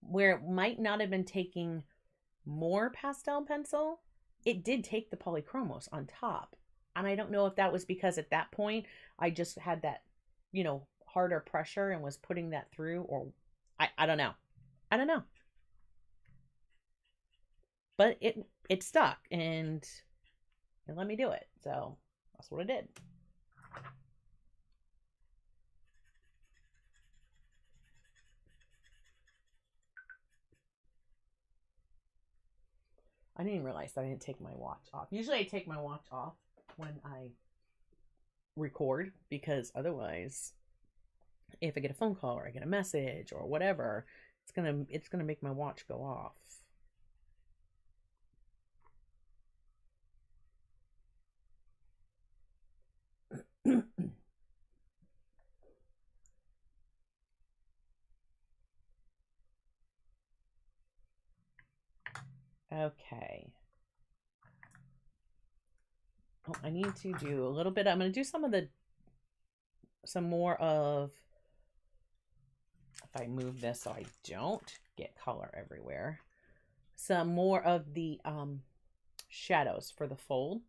where it might not have been taking more pastel pencil, it did take the Polychromos on top. And I don't know if that was because at that point I just had that, harder pressure and was putting that through, or I don't know. I don't know. But it stuck, and it let me do it. So that's what I did. I didn't even realize that I didn't take my watch off. Usually I take my watch off when I record, because otherwise, if I get a phone call or I get a message or whatever, it's gonna make my watch go off. Okay. Oh, I need to do a little bit. I'm going to do some more of, if I move this so I don't get color everywhere, some more of the shadows for the fold.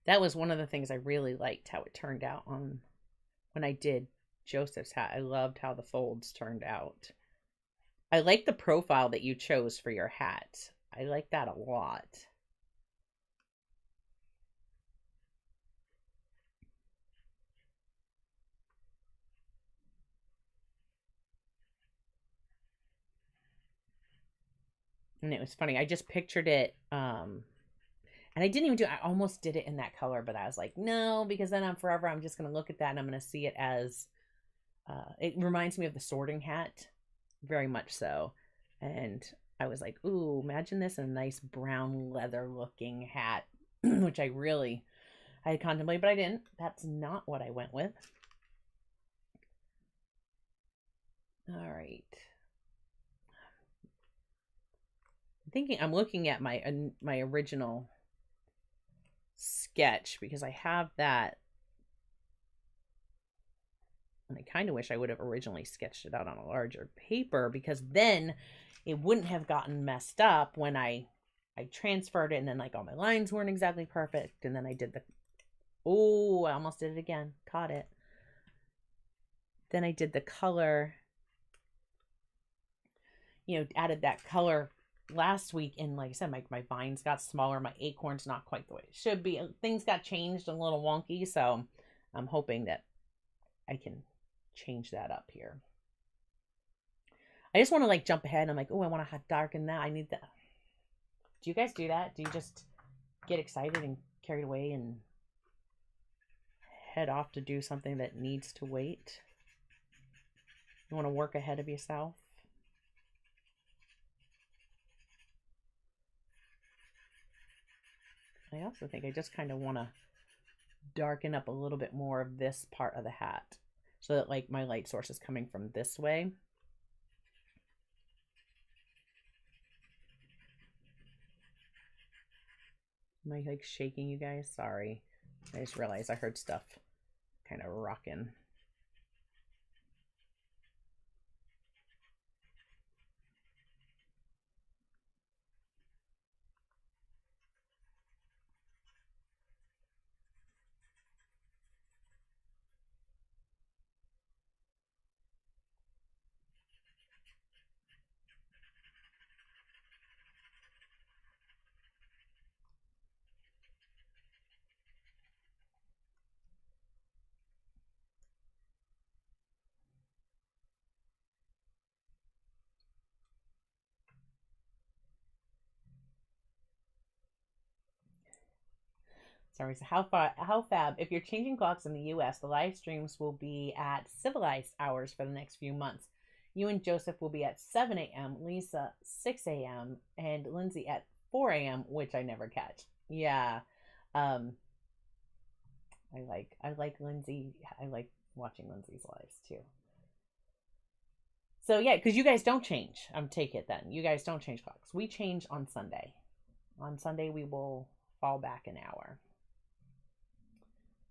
That was one of the things I really liked, how it turned out on when I did Joseph's hat. I loved how the folds turned out. I like the profile that you chose for your hat. I like that a lot. And it was funny. I just pictured it, and I didn't even I almost did it in that color, but I was like, no, because then I'm just going to look at that and I'm going to see it as, it reminds me of the sorting hat, very much so. And I was like, ooh, imagine this in a nice brown leather looking hat, which I had contemplated, but I didn't. That's not what I went with. All right. I'm looking at my original sketch because I have that, and I kind of wish I would have originally sketched it out on a larger paper, because then it wouldn't have gotten messed up when I transferred it, and then like all my lines weren't exactly perfect, and then I did oh, I almost did it again, caught it. Then I did the color, added that color last week, and like I said, my vines got smaller, my acorn's not quite the way it should be, things got changed a little wonky, so I'm hoping that I can change that up here. I just want to like jump ahead, and I'm like, oh, I want to darken that, I need that. Do you guys do that? Do you just get excited and carried away and head off to do something that needs to wait? You want to work ahead of yourself? I also think I just kind of want to darken up a little bit more of this part of the hat, so that like my light source is coming from this way. Am I like shaking you guys? Sorry. I just realized I heard stuff kind of rocking. Sorry, so how fab. If you're changing clocks in the US, the live streams will be at civilized hours for the next few months. You and Joseph will be at 7 a.m., Lisa 6 a.m., and Lindsay at 4 a.m., which I never catch. Yeah. Um I like Lindsay. I like watching Lindsay's lives too. So yeah, because you guys don't change. Take it then. You guys don't change clocks. We change on Sunday. On Sunday we will fall back an hour,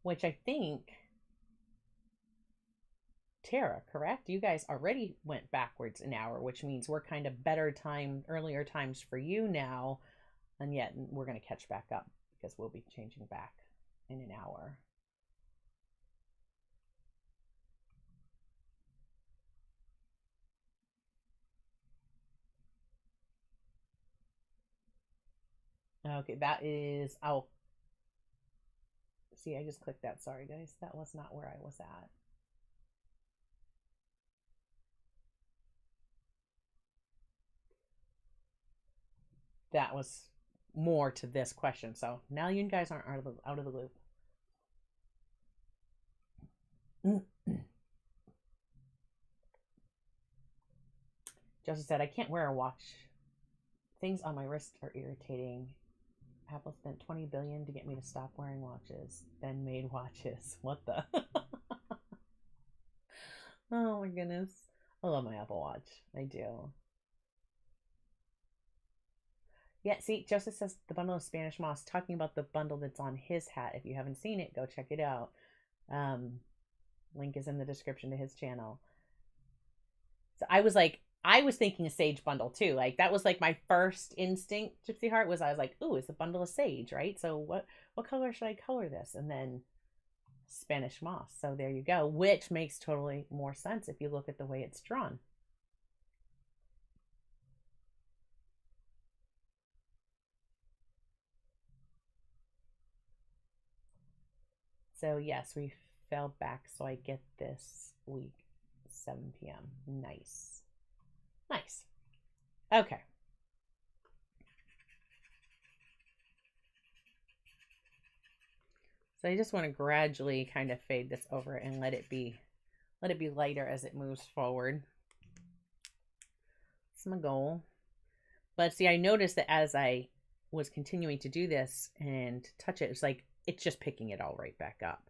which I think, Tara, correct? You guys already went backwards an hour, which means we're kind of earlier times for you now, and yet we're going to catch back up because we'll be changing back in an hour. Okay, that is, see, I just clicked that. Sorry, guys. That was not where I was at. That was more to this question. So now you guys aren't out of the loop. Joseph said, I can't wear a watch. Things on my wrist are irritating. Apple spent 20 billion to get me to stop wearing watches, then made watches. What the? Oh my goodness. I love my Apple Watch. I do. Yeah, see, Joseph says the bundle of Spanish moss, talking about the bundle that's on his hat. If you haven't seen it, go check it out. Link is in the description to his channel. So I was thinking a sage bundle too. Like that was like my first instinct, Gypsy Heart, was I was like, ooh, it's a bundle of sage, right? So what color should I color this? And then Spanish moss. So there you go, which makes totally more sense if you look at the way it's drawn. So yes, we fell back. So I get this week, 7 p.m. Nice. Nice. Okay. So I just want to gradually kind of fade this over and let it be lighter as it moves forward. That's my goal. But see, I noticed that as I was continuing to do this and touch it, it's like it's just picking it all right back up.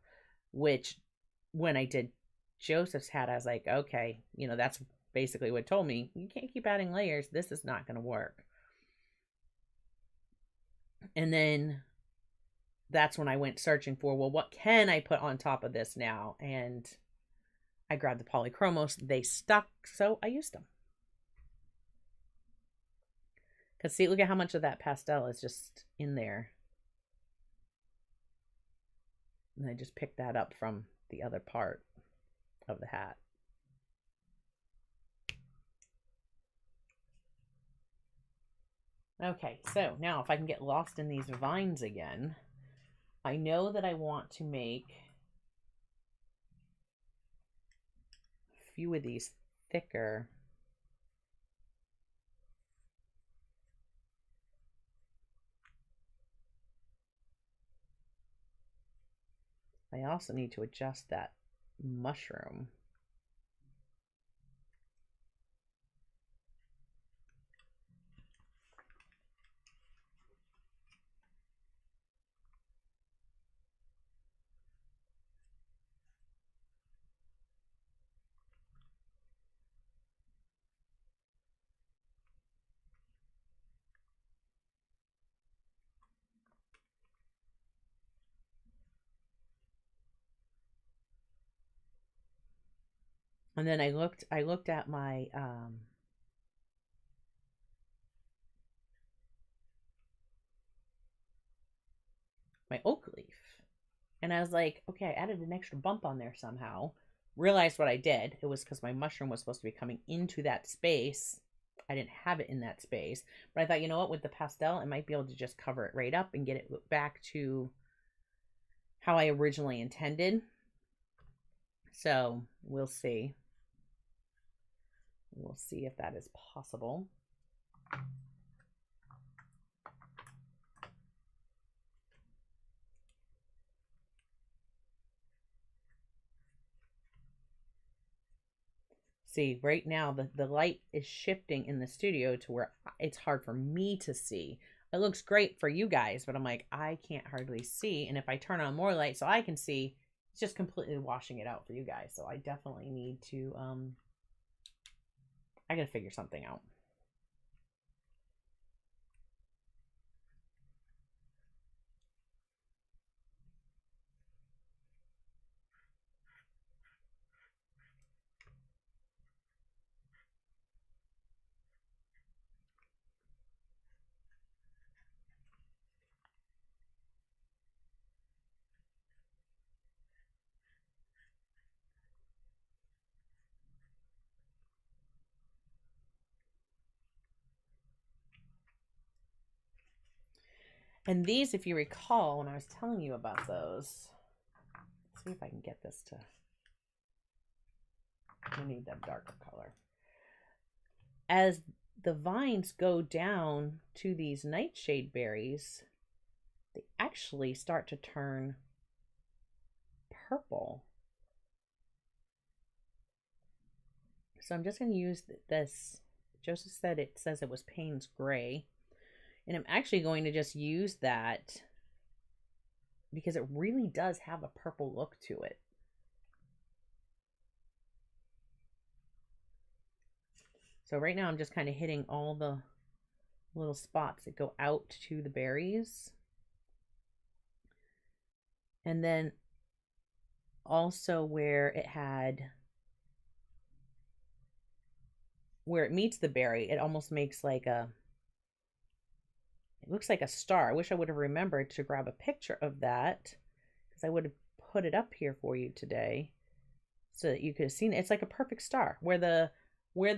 Which when I did Joseph's hat, I was like, okay, you know, that's basically what told me you can't keep adding layers. This is not going to work. And then that's when I went searching for, well, what can I put on top of this now? And I grabbed the Polychromos. They stuck, so I used them. Because see, look at how much of that pastel is just in there. And I just picked that up from the other part of the hat. Okay, so now if I can get lost in these vines again, I know that I want to make a few of these thicker. I also need to adjust that mushroom. And then I looked at my my oak leaf, and I was like, okay, I added an extra bump on there somehow. Realized what I did. It was because my mushroom was supposed to be coming into that space. I didn't have it in that space, but I thought, you know what, with the pastel, I might be able to just cover it right up and get it back to how I originally intended. So we'll see. We'll see if that is possible. See, right now the light is shifting in the studio to where it's hard for me to see. It looks great for you guys, but I'm like, I can't hardly see. And if I turn on more light so I can see, it's just completely washing it out for you guys. So I definitely need to, I gotta figure something out. And these, if you recall, when I was telling you about those, let's see if I can get this to, we need that darker color. As the vines go down to these nightshade berries, they actually start to turn purple. So I'm just going to use this Joseph said it says it was Payne's Gray. And I'm actually going to just use that because it really does have a purple look to it. So right now I'm just kind of hitting all the little spots that go out to the berries. And then also where it meets the berry, it almost makes like it looks like a star. I wish I would have remembered to grab a picture of that, because I would have put it up here for you today so that you could have seen it. It's like a perfect star. Where the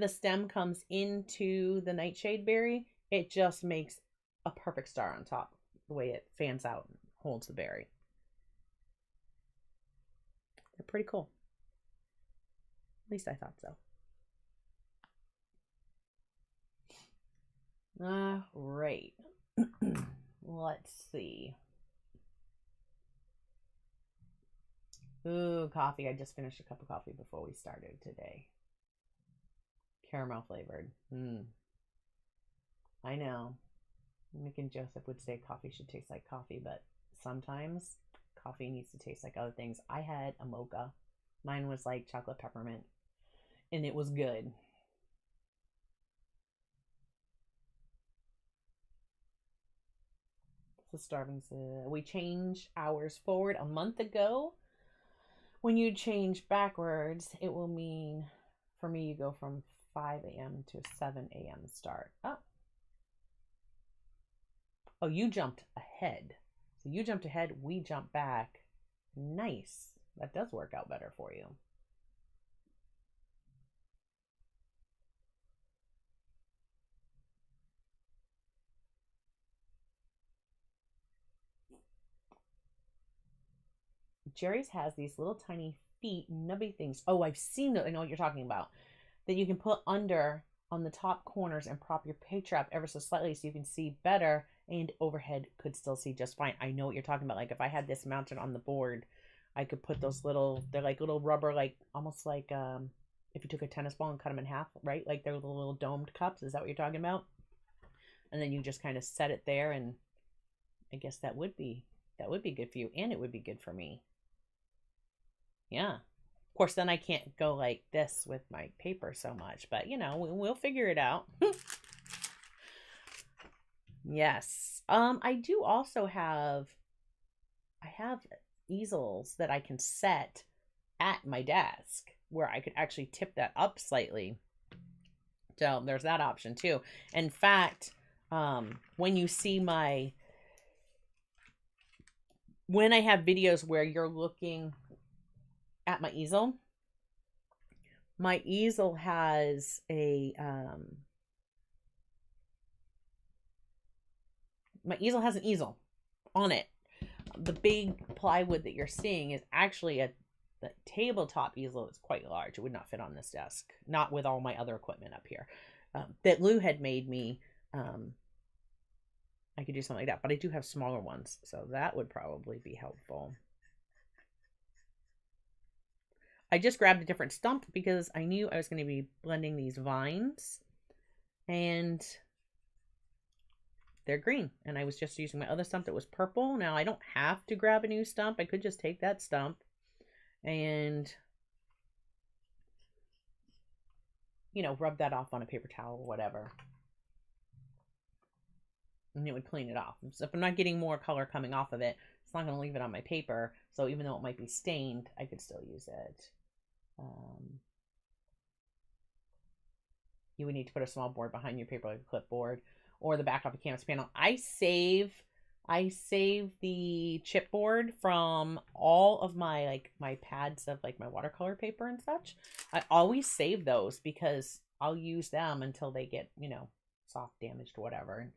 stem comes into the nightshade berry, it just makes a perfect star on top, the way it fans out and holds the berry. They're pretty cool. At least I thought so. Right. Let's see. Ooh, coffee. I just finished a cup of coffee before we started today. Caramel flavored. I know. Nick and Joseph would say coffee should taste like coffee, but sometimes coffee needs to taste like other things. I had a mocha. Mine was like chocolate peppermint, and it was good. So starving. We changed hours forward a month ago. When you change backwards, it will mean, for me, you go from 5 a.m. to 7 a.m. start. Oh, you jumped ahead. So you jumped ahead, we jumped back. Nice. That does work out better for you. Jerry's has these little tiny feet, nubby things. Oh, I've seen it. I know what you're talking about. That you can put under on the top corners and prop your picture up ever so slightly so you can see better, and overhead could still see just fine. I know what you're talking about. Like if I had this mounted on the board, I could put those little, they're like little rubber, like almost like if you took a tennis ball and cut them in half, right? Like they're little domed cups. Is that what you're talking about? And then you just kind of set it there, and I guess that would be good for you, and it would be good for me. Yeah. Of course, then I can't go like this with my paper so much, but you know, we'll figure it out. Yes. I do also have easels that I can set at my desk where I could actually tip that up slightly. So there's that option too. In fact, when you see when I have videos where you're looking at my easel has my easel has an easel on it. The big plywood that you're seeing is actually the tabletop easel. Is quite large. It would not fit on this desk, not with all my other equipment up here. That Lou had made me. I could do something like that, but I do have smaller ones, so that would probably be helpful. I just grabbed a different stump because I knew I was going to be blending these vines, and they're green, and I was just using my other stump that was purple. Now I don't have to grab a new stump. I could just take that stump and, you know, rub that off on a paper towel or whatever, and it would clean it off. So if I'm not getting more color coming off of it, it's not going to leave it on my paper. So even though it might be stained, I could still use it. You would need to put a small board behind your paper, like a clipboard, or the back of a canvas panel. I save the chipboard from all of my my pads of like my watercolor paper and such. I always save those because I'll use them until they get, you know, soft, damaged, whatever, and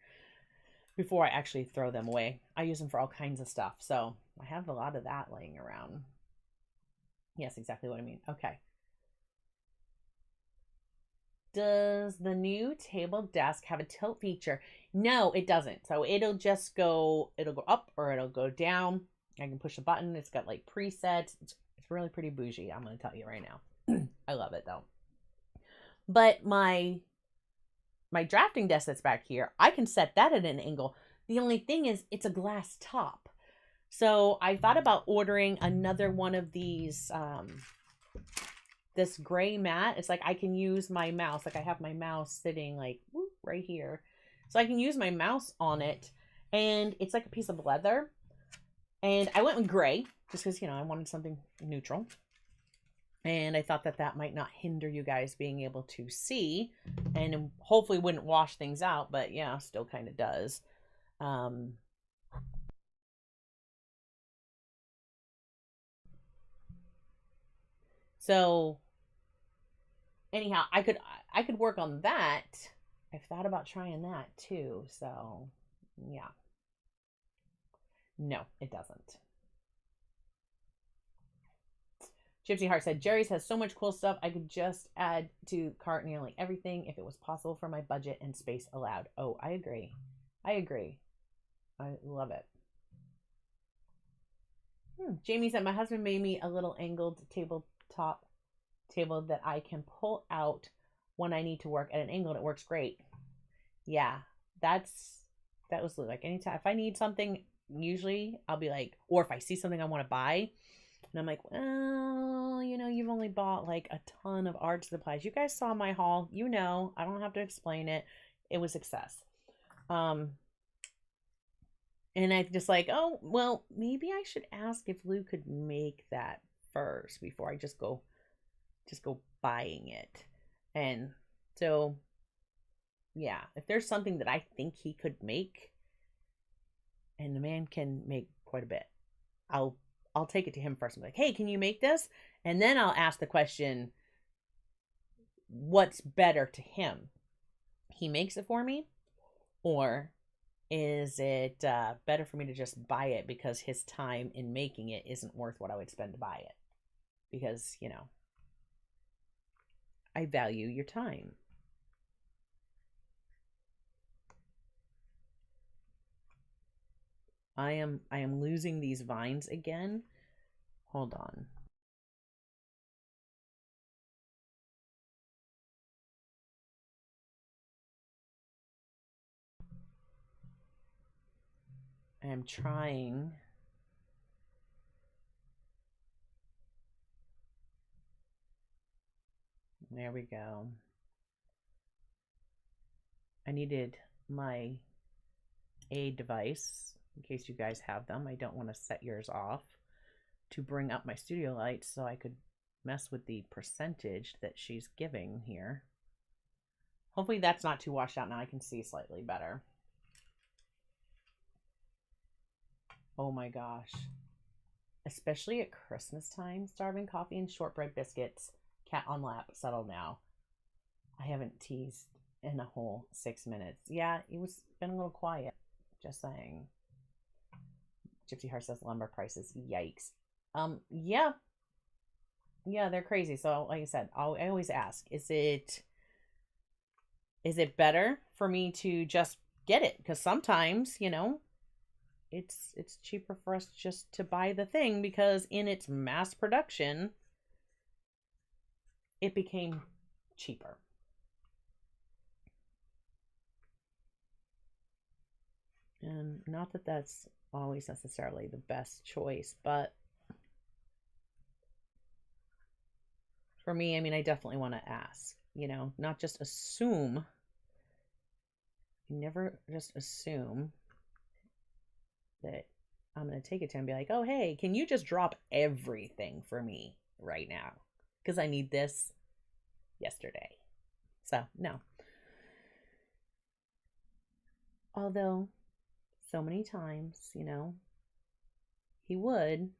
before I actually throw them away. I use them for all kinds of stuff, so I have a lot of that laying around. Yes, exactly what I mean. Okay. Does the new table desk have a tilt feature? No, it doesn't. So it'll go up or it'll go down. I can push a button. It's got like presets. It's really pretty bougie, I'm going to tell you right now. I love it though. But my, my drafting desk that's back here, I can set that at an angle. The only thing is it's a glass top. So I thought about ordering another one of these, this gray mat. It's like I can use my mouse. Like I have my mouse sitting like right here. So I can use my mouse on it. And it's like a piece of leather. And I went with gray just because, you know, I wanted something neutral. And I thought that that might not hinder you guys being able to see. And hopefully wouldn't wash things out. But yeah, still kind of does. So anyhow, I could work on that. I've thought about trying that too. So yeah. No, it doesn't. Gypsy Heart said, Jerry's has so much cool stuff. I could just add to cart nearly everything if it was possible for my budget and space allowed. Oh, I agree. I agree. I love it. Jamie said, my husband made me a little angled tabletop table that I can pull out when I need to work at an angle, and it works great. Yeah, that was like anytime. If I need something, usually I'll be like, or if I see something I want to buy, and I'm like, well, you know, you've only bought like a ton of art supplies. You guys saw my haul. You know, I don't have to explain it. It was success. And I just like, oh, well, maybe I should ask if Lou could make that first before I just go buying it. And so, yeah, if there's something that I think he could make, and the man can make quite a bit, I'll take it to him first. I'm like, hey, can you make this? And then I'll ask the question, what's better to him? He makes it for me, or is it better for me to just buy it because his time in making it isn't worth what I would spend to buy it? Because, you know, I value your time. I am losing these vines again. Hold on. I am trying. There we go. I needed my aid device in case you guys have them. I don't want to set yours off to bring up my studio lights so I could mess with the percentage that she's giving here. Hopefully that's not too washed out now. I can see slightly better. Oh my gosh. Especially at Christmas time, starving coffee and shortbread biscuits. Cat on lap, settle now. I haven't teased in a whole 6 minutes. Yeah, it was been a little quiet. Just saying. Gypsy Heart says lumber prices. Yikes. Yeah. Yeah, they're crazy. So like I said, I always ask, is it better for me to just get it? Because sometimes, you know, it's cheaper for us just to buy the thing because in its mass production, it became cheaper. And not that that's always necessarily the best choice, but for me, I mean, I definitely want to ask, you know, not just assume. You never just assume that I'm going to take it to him and be like, oh, hey, can you just drop everything for me right now? Because I need this yesterday. So, no. Although, so many times, you know, he would.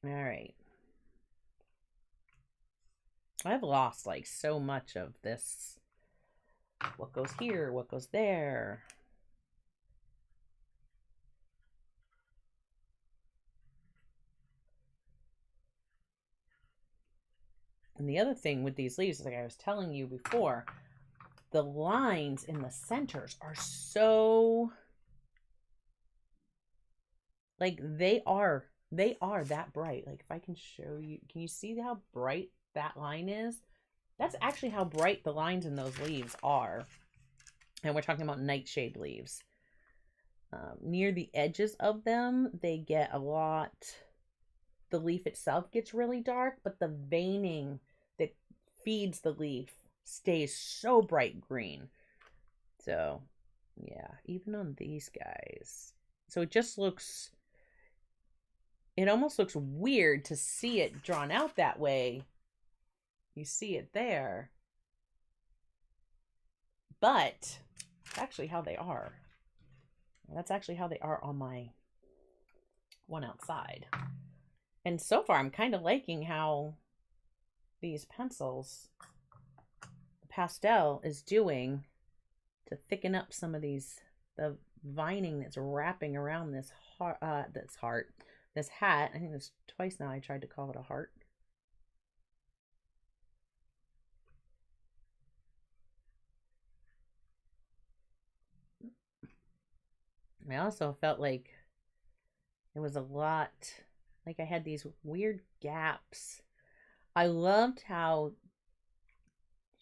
All right. I've lost like so much of this. What goes here? What goes there? And the other thing with these leaves, like I was telling you before, the lines in the centers are so, like, they are They are that bright. Like if I can show you, can you see how bright that line is? That's actually how bright the lines in those leaves are. And we're talking about nightshade leaves. Near the edges of them, they get a lot, the leaf itself gets really dark, but the veining that feeds the leaf stays so bright green. So yeah, even on these guys. So it just looks, it almost looks weird to see it drawn out that way. You see it there. But that's actually how they are. That's actually how they are on my one outside. And so far, I'm kind of liking how these pencils, the Pastel is doing to thicken up some of these, the vining that's wrapping around this heart, this hat. I think there's twice now I tried to call it a heart. I also felt like it was a lot, like I had these weird gaps. I loved how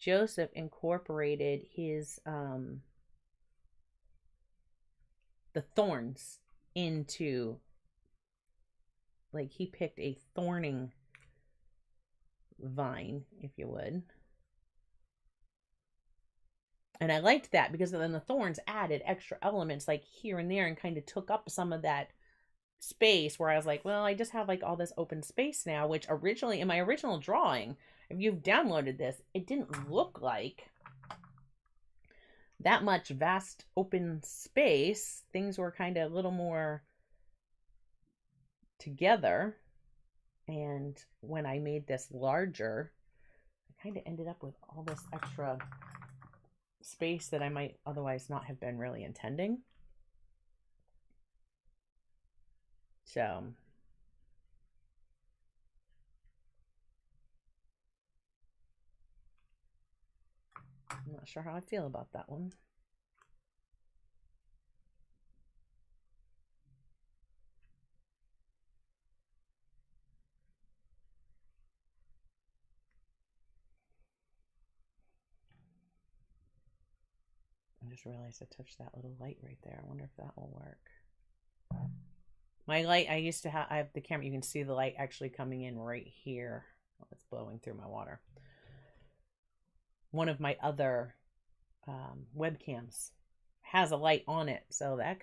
Joseph incorporated his the thorns into, like he picked a thorning vine, if you would. And I liked that because then the thorns added extra elements like here and there and kind of took up some of that space where I was like, well, I just have like all this open space now, which originally in my original drawing, if you've downloaded this, it didn't look like that much vast open space. Things were kind of a little more together. And when I made this larger, I kind of ended up with all this extra space that I might otherwise not have been really intending. So I'm not sure how I feel about that one. I just realized I touched that little light right there. I wonder if that will work. My light, I used to have, I have the camera, you can see the light actually coming in right here. Oh, it's blowing through my water. One of my other webcams has a light on it, so that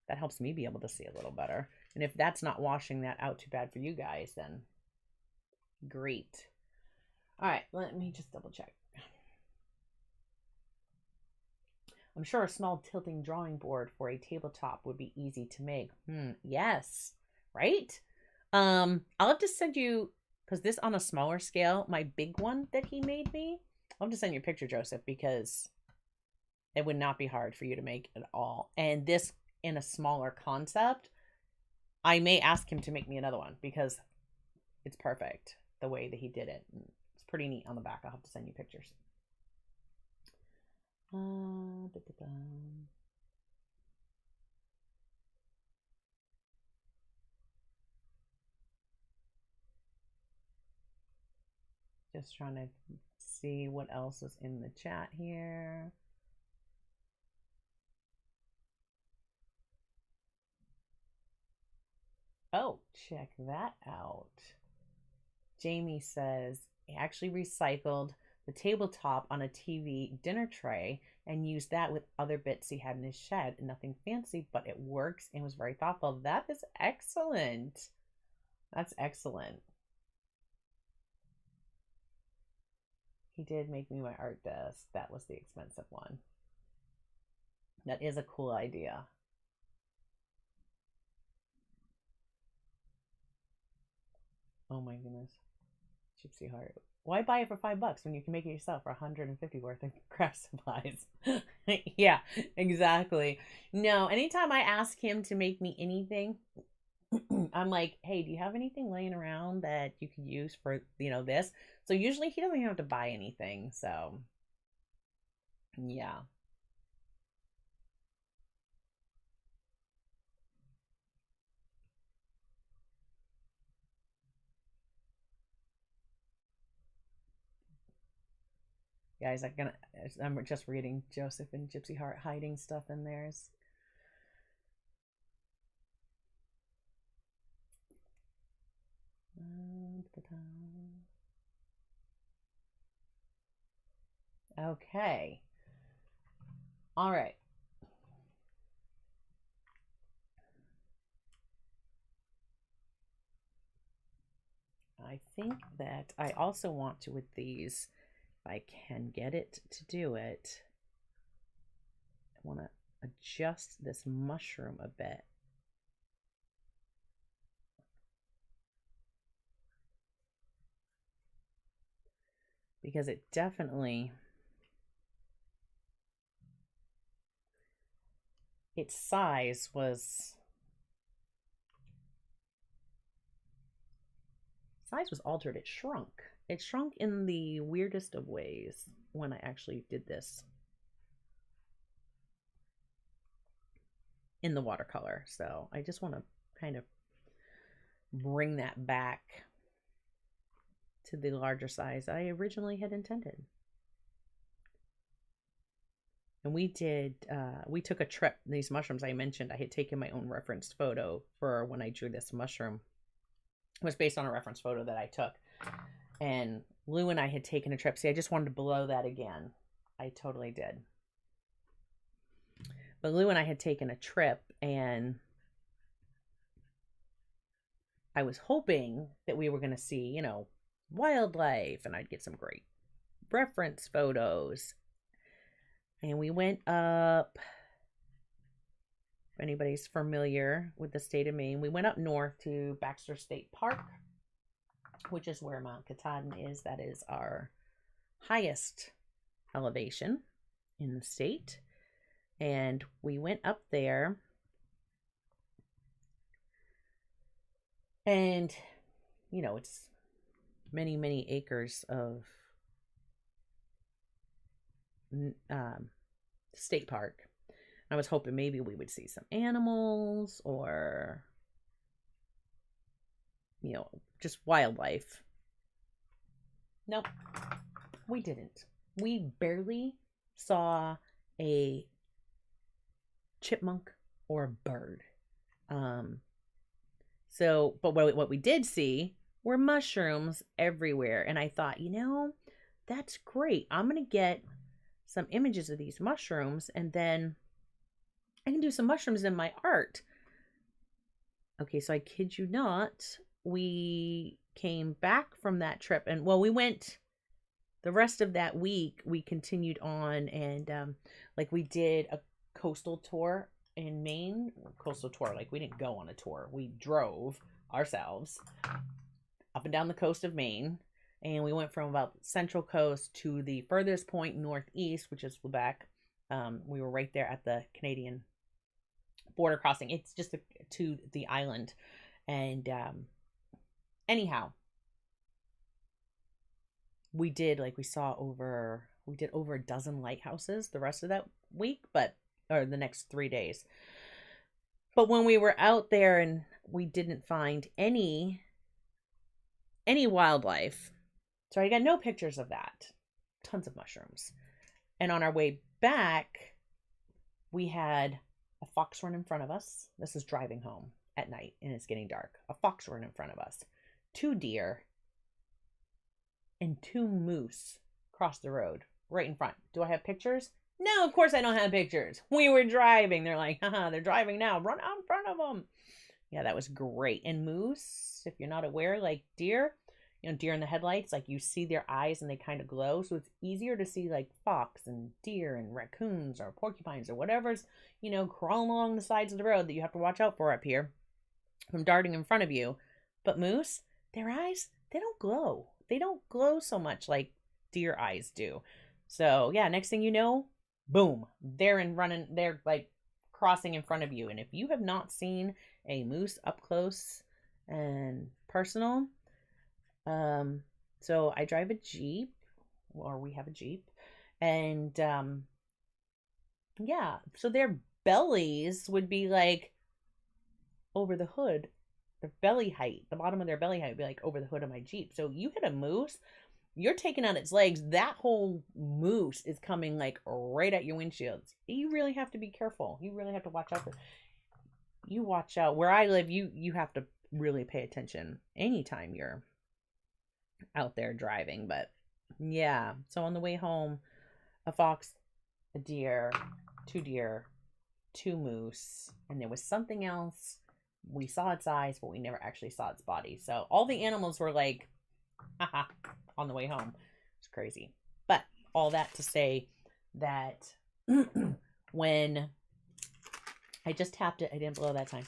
that helps me be able to see a little better. And if that's not washing that out too bad for you guys, then great. All right, let me just double check. I'm sure a small tilting drawing board for a tabletop would be easy to make. Yes, right? I'll have to send you, because this on a smaller scale, my big one that he made me, I'll have to send you a picture, Joseph, because it would not be hard for you to make at all. And this in a smaller concept, I may ask him to make me another one because it's perfect the way that he did it. It's pretty neat on the back. I'll have to send you pictures. Just trying to see what else is in the chat here. Oh, check that out. Jamie says he actually recycled the tabletop on a TV dinner tray and used that with other bits he had in his shed. Nothing fancy, but it works and was very thoughtful. That is excellent. That's excellent. He did make me my art desk. That was the expensive one. That is a cool idea. Oh my goodness. Gypsy heart. Why buy it for $5 when you can make it yourself for 150 worth of craft supplies? Yeah, exactly. No, anytime I ask him to make me anything, I'm like, hey, do you have anything laying around that you could use for, this? So usually he doesn't even have to buy anything. So yeah. Guys, I'm just reading Joseph and Gypsy Heart hiding stuff in theirs. Okay. All right. I think that I also want to, with these, if I can get it to do it, I want to adjust this mushroom a bit. Because it definitely, its size was altered. It shrunk. It shrunk in the weirdest of ways when I actually did this in the watercolor. So I just want to kind of bring that back to the larger size I originally had intended. And we took a trip. These mushrooms I mentioned, I had taken my own reference photo for when I drew this mushroom. It was based on a reference photo that I took. And Lou and I had taken a trip. See, I just wanted to blow that again. I totally did. But Lou and I had taken a trip, and I was hoping that we were going to see, you know, wildlife, and I'd get some great reference photos. And we went up, if anybody's familiar with the state of Maine, we went up north to Baxter State Park, which is where Mount Katahdin is. That is our highest elevation in the state. And we went up there, and, you know, it's many, many acres of state park. I was hoping maybe we would see some animals or, you know, just wildlife. Nope, we didn't. We barely saw a chipmunk or a bird. But what we did see were mushrooms everywhere. And I thought, you know, that's great. I'm going to get some images of these mushrooms, and then I can do some mushrooms in my art. Okay, so I kid you not, we came back from that trip, and well, we went the rest of that week. We continued on, and like we did a coastal tour in Maine. Coastal tour, like we didn't go on a tour. We drove ourselves up and down the coast of Maine. And we went from about Central Coast to the furthest point northeast, which is Quebec. We were right there at the Canadian border crossing. It's just to the island. And anyhow, we did over a dozen lighthouses the rest of that week, or the next 3 days. But when we were out there and we didn't find any wildlife, so I got no pictures of that. Tons of mushrooms. And on our way back, we had a fox run in front of us. This is driving home at night and it's getting dark. A fox run in front of us. 2 deer and 2 moose crossed the road right in front. Do I have pictures? No, of course I don't have pictures. We were driving. They're like, haha, they're driving now. Run out in front of them. Yeah, that was great. And moose, if you're not aware, like deer, you know, deer in the headlights, like you see their eyes and they kind of glow. So it's easier to see like fox and deer and raccoons or porcupines or whatever's, you know, crawling along the sides of the road that you have to watch out for up here from darting in front of you. But moose, their eyes, they don't glow. They don't glow so much like deer eyes do. So yeah, next thing you know, boom, they're like crossing in front of you. And if you have not seen a moose up close and personal, so I drive a Jeep, or we have a Jeep, and yeah, so their bellies would be like over the hood. Their belly height, the bottom of their belly height would be like over the hood of my Jeep. So you hit a moose, you're taking out its legs, that whole moose is coming like right at your windshields. You really have to be careful. You really have to watch out for. You watch out. Where I live, you have to really pay attention anytime you're out there driving. But yeah, so on the way home, a fox, a deer, two moose, and there was something else. We saw its eyes, but we never actually saw its body. So all the animals were like, haha, on the way home. It's crazy. But all that to say that when I just tapped it, I didn't blow that time.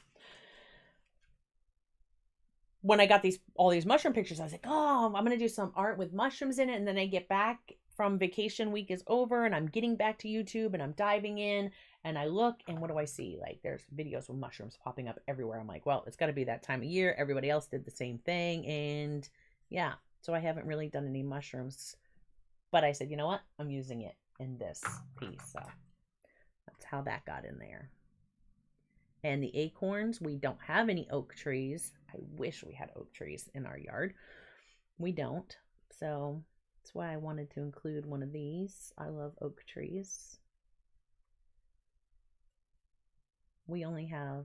When I got all these mushroom pictures, I was like, oh, I'm going to do some art with mushrooms in it. And then I get back from vacation week is over and I'm getting back to YouTube and I'm diving in and I look and what do I see? Like there's videos with mushrooms popping up everywhere. I'm like, well, it's got to be that time of year. Everybody else did the same thing. And yeah, so I haven't really done any mushrooms, but I said, you know what? I'm using it in this piece. So that's how that got in there. And the acorns, we don't have any oak trees. I wish we had oak trees in our yard. We don't. So that's why I wanted to include one of these. I love oak trees. We have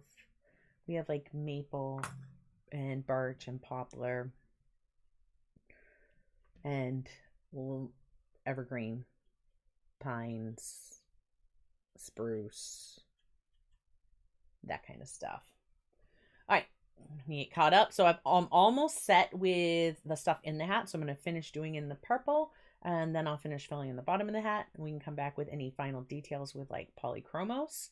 like maple and birch and poplar and evergreen, pines, spruce, that kind of stuff. All right, get caught up. So I'm almost set with the stuff in the hat. So I'm going to finish doing in the purple and then I'll finish filling in the bottom of the hat. And we can come back with any final details with like Polychromos.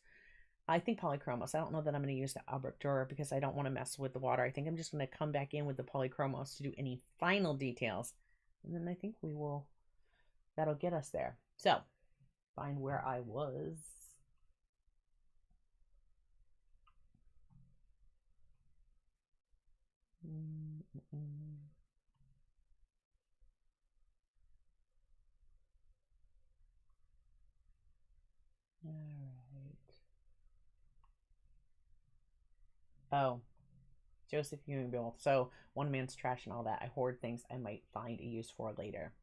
I think Polychromos. I don't know that I'm going to use the Albrecht because I don't want to mess with the water. I think I'm just going to come back in with the Polychromos to do any final details. And then I think that'll get us there. So find where I was. All right. Oh, Joseph Ewing Bill. So one man's trash and all that. I hoard things I might find a use for later.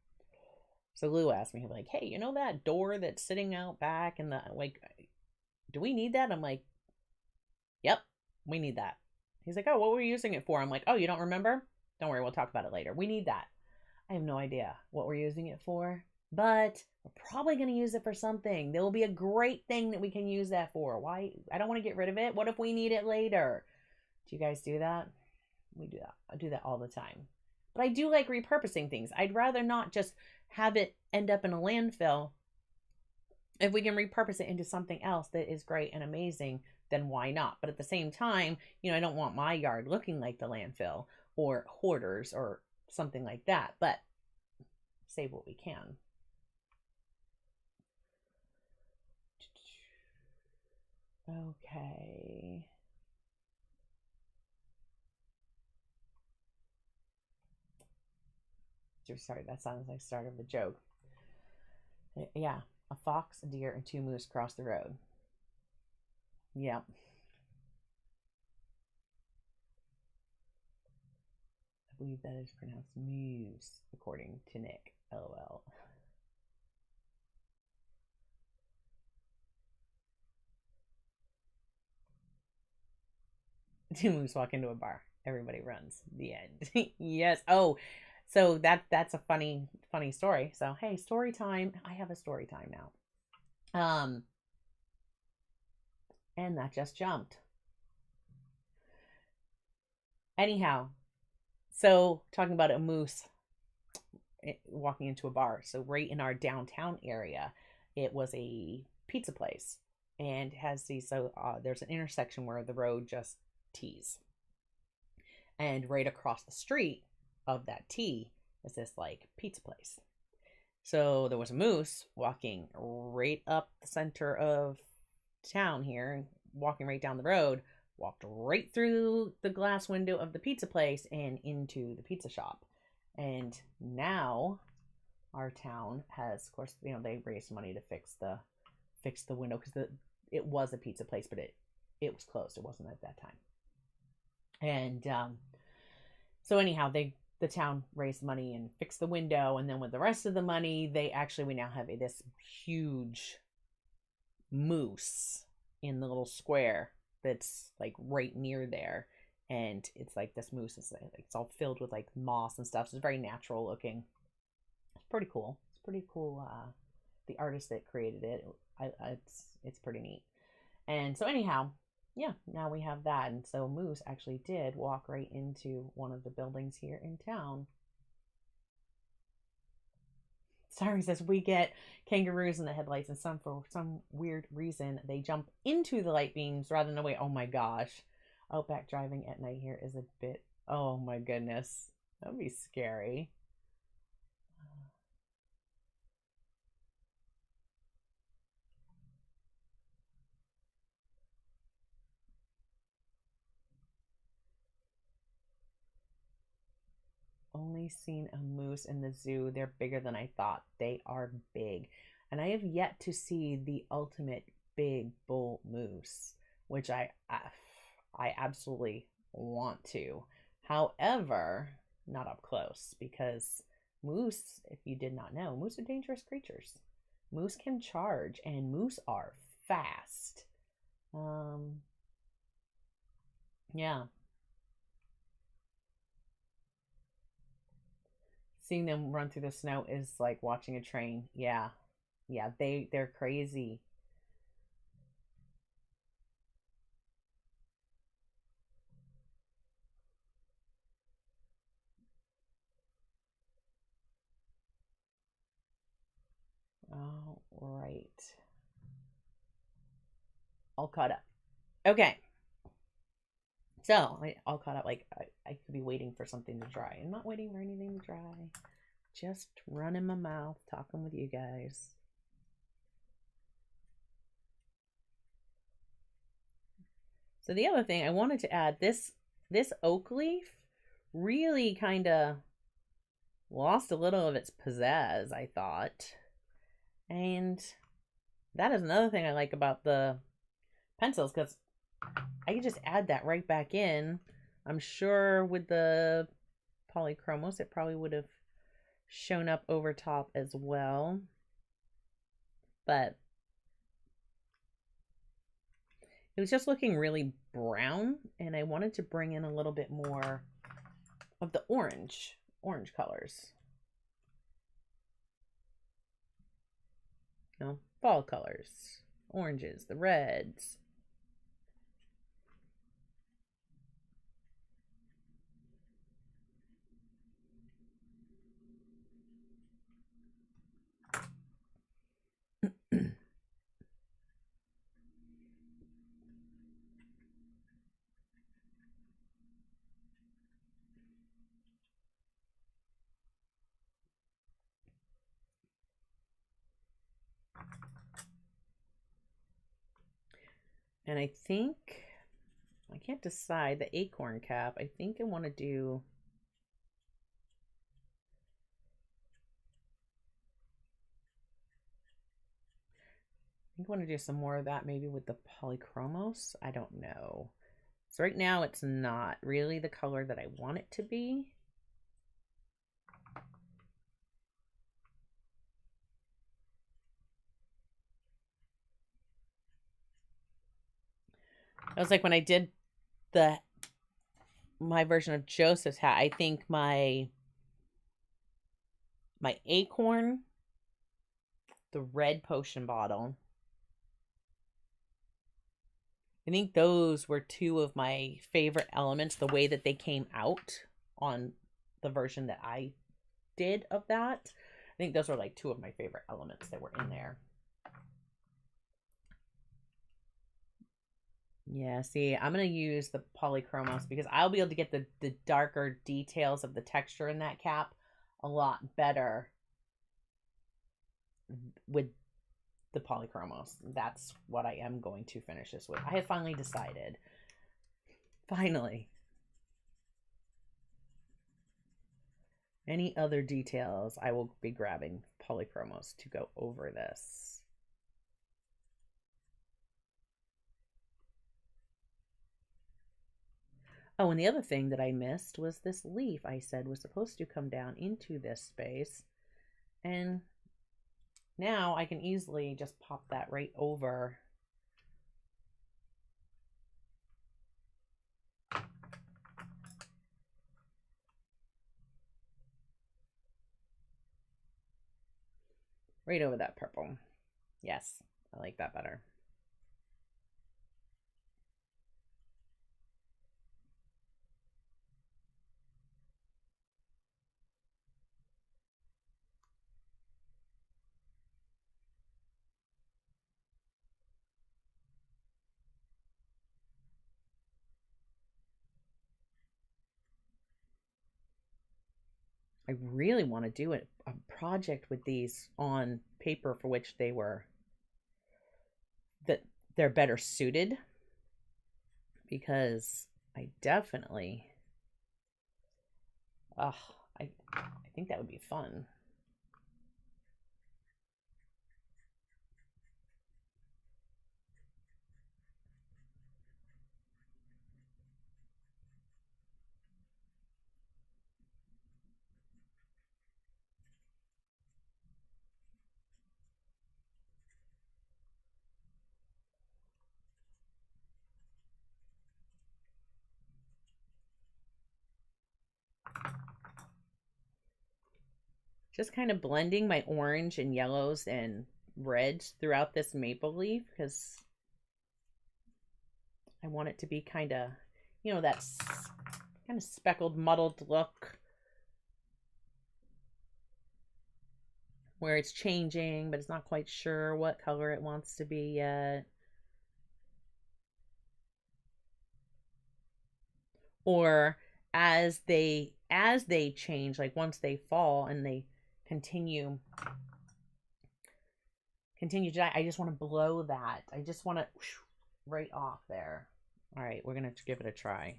So Lou asked me, like, hey, you know that door that's sitting out back and do we need that? I'm like, yep, we need that. He's like, oh, what were you using it for? I'm like, oh, you don't remember? Don't worry, we'll talk about it later. We need that. I have no idea what we're using it for, but we're probably going to use it for something. There will be a great thing that we can use that for. Why? I don't want to get rid of it. What if we need it later? Do you guys do that? We do that. I do that all the time. But I do like repurposing things. I'd rather not just have it end up in a landfill. If we can repurpose it into something else that is great and amazing, then why not? But at the same time, I don't want my yard looking like the landfill or hoarders or something like that. But save what we can. Okay. Sorry, that sounds like the start of a joke. Yeah, a fox, a deer, and two moose cross the road. Yep. I believe that is pronounced moose, according to Nick. LOL. Two moose walk into a bar. Everybody runs. The end. Yes. Oh, so that's a funny story. So hey, story time. I have a story time now. And that just jumped. Anyhow, so talking about a moose walking into a bar. So right in our downtown area, it was a pizza place and has these. So there's an intersection where the road just tees, and right across the street of that T is this like pizza place. So there was a moose walking right up the center of town here, walking right down the road, walked right through the glass window of the pizza place and into the pizza shop. And now our town has, of course, they raised money to fix the window because it was a pizza place, but it was closed. It wasn't at that time. And so anyhow, they the town raised money and fixed the window, and then with the rest of the money, we now have this huge moose in the little square that's like right near there, and it's like this moose is like, it's all filled with like moss and stuff, so it's very natural looking. It's pretty cool. It's pretty cool. The artist that created it, it's pretty neat. And so anyhow, yeah, now we have that. And so Moose actually did walk right into one of the buildings here in town. Sorry, says we get kangaroos in the headlights, and for some weird reason they jump into the light beams rather than away. Oh my gosh. Outback driving at night here is a bit, oh my goodness. That'd be scary. Only seen a moose in the zoo. They're bigger than I thought. They are big. And I have yet to see the ultimate big bull moose, which I absolutely want to. However, not up close, because moose, if you did not know, moose are dangerous creatures. Moose can charge, and moose are fast. Yeah. Seeing them run through the snow is like watching a train. Yeah. Yeah, they're crazy. All right. All caught up. Okay. So, all caught up. Like, I could be waiting for something to dry. I'm not waiting for anything to dry. Just running my mouth, talking with you guys. So the other thing I wanted to add, this oak leaf really kind of lost a little of its pizzazz, I thought. And that is another thing I like about the pencils, because I can just add that right back in. I'm sure with the Polychromos, it probably would have shown up over top as well. But it was just looking really brown, and I wanted to bring in a little bit more of the orange colors. You know, fall colors, oranges, the reds. And I think, I can't decide, the acorn cap, I think I want to do, I want to do some more of that maybe with the Polychromos. I don't know. So right now it's not really the color that I want it to be. It was like when I did my version of Joseph's hat, I think my acorn, the red potion bottle, I think those were two of my favorite elements, the way that they came out on the version that I did of that. I think those were like two of my favorite elements that were in there. Yeah, see, I'm going to use the Polychromos because I'll be able to get the darker details of the texture in that cap a lot better with the Polychromos. That's what I am going to finish this with. I have finally decided. Finally. Any other details, I will be grabbing Polychromos to go over this. Oh, and the other thing that I missed was this leaf I said was supposed to come down into this space. And now I can easily just pop that right over. Right over that purple. Yes, I like that better. I really want to do a project with these on paper for which they were, that they're better suited, because I definitely, I think that would be fun. Just kind of blending my orange and yellows and reds throughout this maple leaf, because I want it to be kind of, you know, that kind of speckled, muddled look where it's changing, but it's not quite sure what color it wants to be yet. Or as they change, like once they fall and they continue to die, I just want to blow that. I just want to right off there. All right, we're gonna give it a try.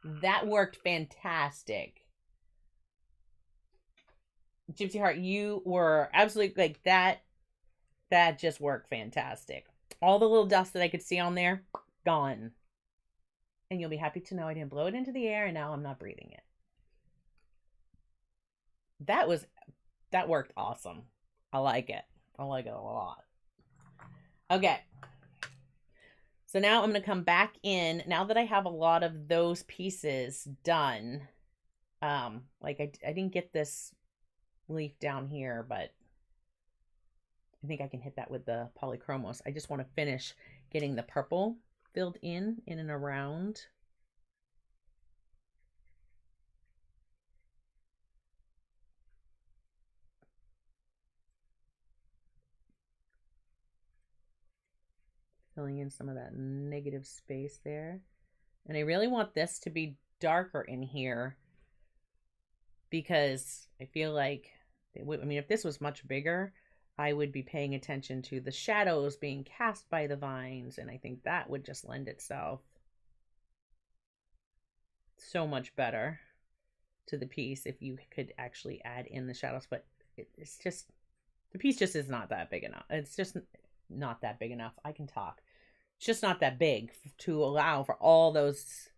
That worked fantastic. Gypsy Heart, you were absolutely like that. That just worked fantastic. All the little dust that I could see on there, gone. And you'll be happy to know I didn't blow it into the air, and now I'm not breathing it. That worked awesome. I like it. I like it a lot. Okay. So now I'm going to come back in. Now that I have a lot of those pieces done, like I didn't get this leaf down here, but I think I can hit that with the Polychromos. I just want to finish getting the purple filled in and around. Filling in some of that negative space there. And I really want this to be darker in here, because I feel like, I mean, if this was much bigger, I would be paying attention to the shadows being cast by the vines, and I think that would just lend itself so much better to the piece if you could actually add in the shadows. But it's just, the piece just is not that big enough. It's just not that big enough. I can talk. It's just not that big to allow for all those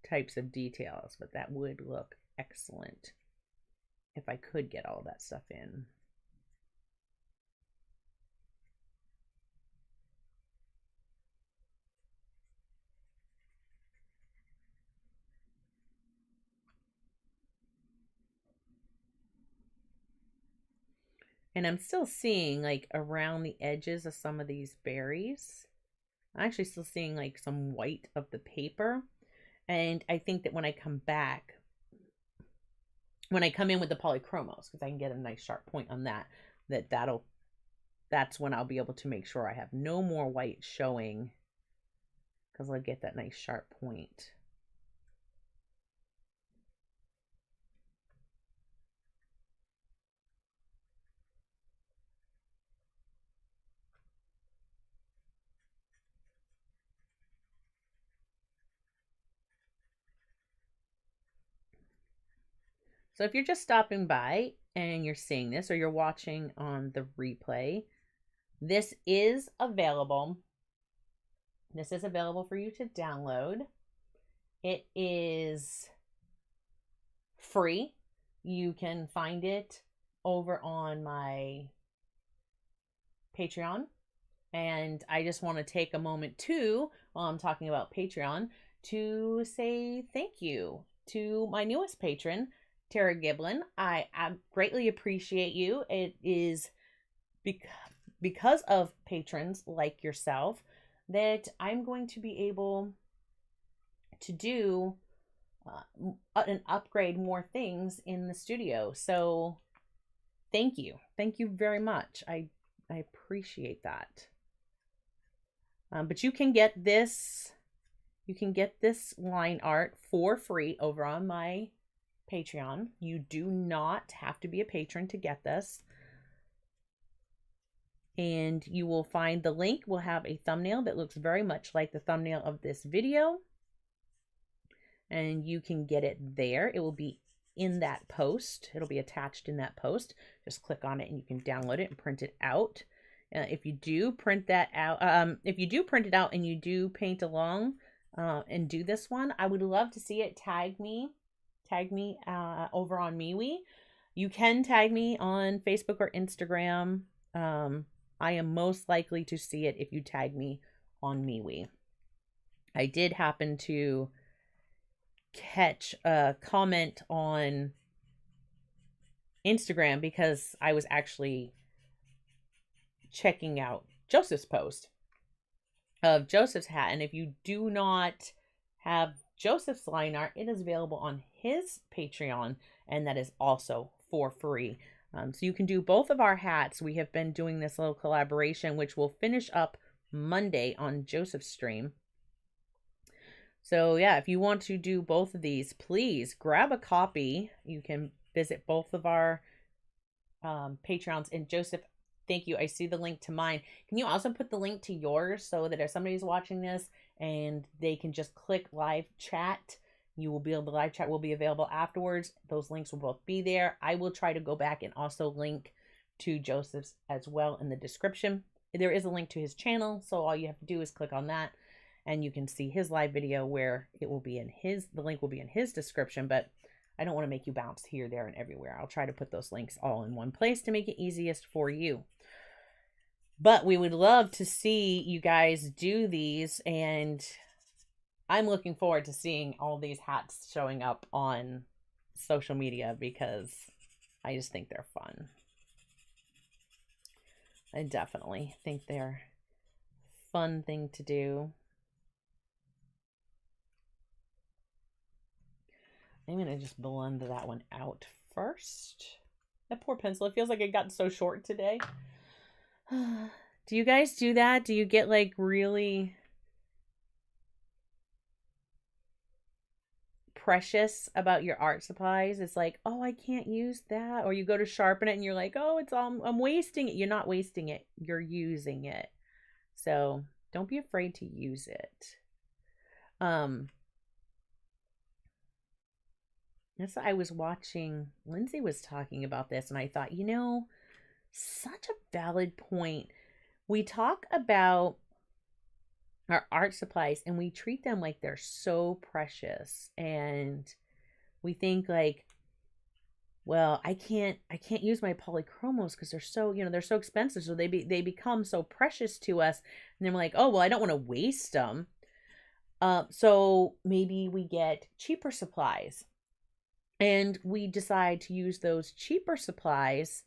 types of details, but that would look excellent if I could get all that stuff in. And I'm still seeing like around the edges of some of these berries, I'm actually still seeing like some white of the paper. And I think that when I come back, when I come in with the Polychromos, because I can get a nice sharp point on that, that's when I'll be able to make sure I have no more white showing, because I'll get that nice sharp point. So if you're just stopping by, and you're seeing this or you're watching on the replay, this is available. This is available for you to download. It is free. You can find it over on my Patreon. And I just want to take a moment too, while I'm talking about Patreon, to say thank you to my newest patron, Tara Giblin. I greatly appreciate you. It is because of patrons like yourself that I'm going to be able to do and upgrade more things in the studio. So thank you. Thank you very much. I appreciate that. But you can get this line art for free over on my Patreon. You do not have to be a patron to get this. And you will find the link will have a thumbnail that looks very much like the thumbnail of this video. And you can get it there. It will be in that post. It'll be attached in that post. Just click on it and you can download it and print it out. If you do print that out, if you do print it out and you do paint along and do this one, I would love to see it. Tag me over on MeWe. You can tag me on Facebook or Instagram. I am most likely to see it if you tag me on MeWe. I did happen to catch a comment on Instagram because I was actually checking out Joseph's post of Joseph's hat. And if you do not have Joseph's line art, it is available on his Patreon, and that is also for free. So you can do both of our hats. We have been doing this little collaboration, which will finish up Monday on Joseph's stream. So yeah, if you want to do both of these, please grab a copy. You can visit both of our Patreons. And Joseph, thank you. I see the link to mine. Can you also put the link to yours so that if somebody's watching this and they can just click live chat, you will be able to live chat will be available afterwards. Those links will both be there. I will try to go back and also link to Joseph's as well in the description. There is a link to his channel, so all you have to do is click on that and you can see his live video where it will be in the link will be in his description, but I don't want to make you bounce here, there, and everywhere. I'll try to put those links all in one place to make it easiest for you. But we would love to see you guys do these, and I'm looking forward to seeing all these hats showing up on social media because I just think they're fun. I definitely think they're a fun thing to do. I'm going to just blend that one out first. That poor pencil. It feels like it got so short today. Do you guys do that? Do you get like really precious about your art supplies? It's like, oh, I can't use that. Or you go to sharpen it and you're like, oh, I'm wasting it. You're not wasting it. You're using it. So don't be afraid to use it. That's I was watching, Lindsay was talking about this and I thought, you know, such a valid point. We talk about our art supplies and we treat them like they're so precious, and we think like, well, I can't use my Polychromos because they're so, you know, they're so expensive, so they become so precious to us, and then we're like, oh well, I don't want to waste them, so maybe we get cheaper supplies, and we decide to use those cheaper supplies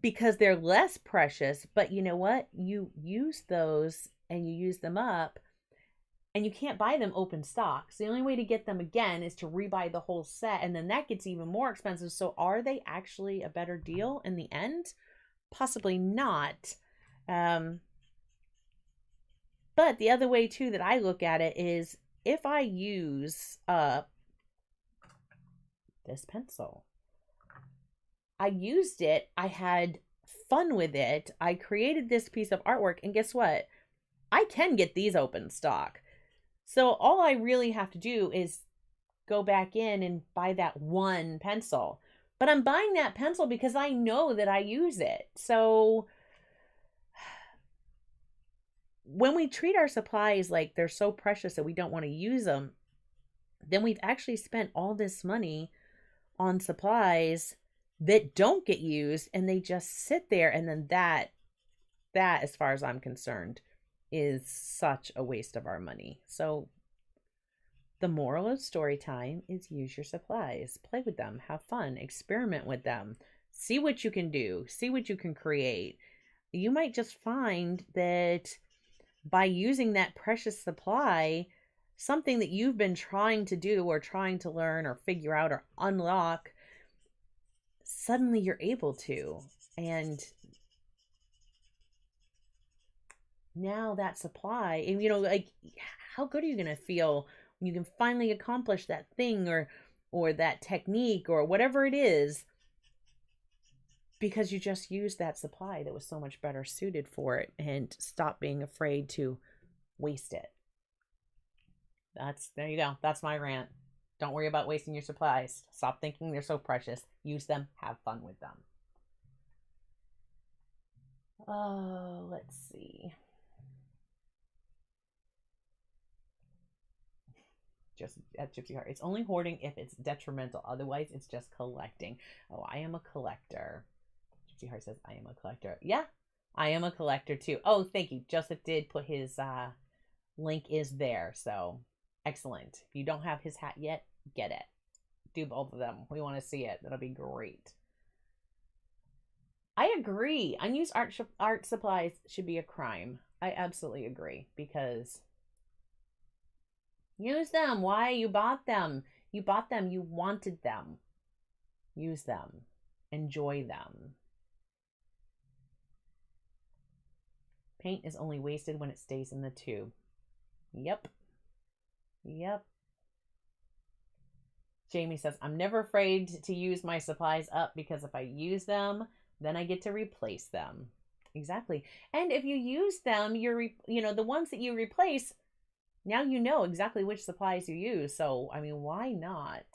because they're less precious. But you know what? You use those and you use them up and you can't buy them open stock. So the only way to get them again is to rebuy the whole set, and then that gets even more expensive. So are they actually a better deal in the end? Possibly not. But the other way too that I look at it is, if I use this pencil, I used it, I had fun with it, I created this piece of artwork, and guess what? I can get these open stock. So all I really have to do is go back in and buy that one pencil. But I'm buying that pencil because I know that I use it. So when we treat our supplies like they're so precious that we don't want to use them, then we've actually spent all this money on supplies that don't get used, and they just sit there. And then that, as far as I'm concerned, is such a waste of our money. So the moral of story time is use your supplies, play with them, have fun, experiment with them, see what you can do, see what you can create. You might just find that by using that precious supply, something that you've been trying to do or trying to learn or figure out or unlock, suddenly you're able to. And now that supply, and like, how good are you going to feel when you can finally accomplish that thing or that technique or whatever it is, because you just used that supply that was so much better suited for it, and stop being afraid to waste it. There you go. That's my rant. Don't worry about wasting your supplies. Stop thinking they're so precious. Use them. Have fun with them. Oh, let's see. Just at Gypsy Heart. It's only hoarding if it's detrimental. Otherwise, it's just collecting. Oh, I am a collector. Gypsy Heart says, I am a collector. Yeah, I am a collector too. Oh, thank you. Joseph did put his link is there. So excellent. If you don't have his hat yet, get it. Do both of them. We want to see it. That'll be great. I agree. Unused art supplies should be a crime. I absolutely agree, because use them. Why? You bought them. You bought them. You wanted them. Use them. Enjoy them. Paint is only wasted when it stays in the tube. Yep. Yep. Jamie says, I'm never afraid to use my supplies up, because if I use them, then I get to replace them. Exactly. And if you use them, you're, the ones that you replace, now you know exactly which supplies you use. So, I mean, why not?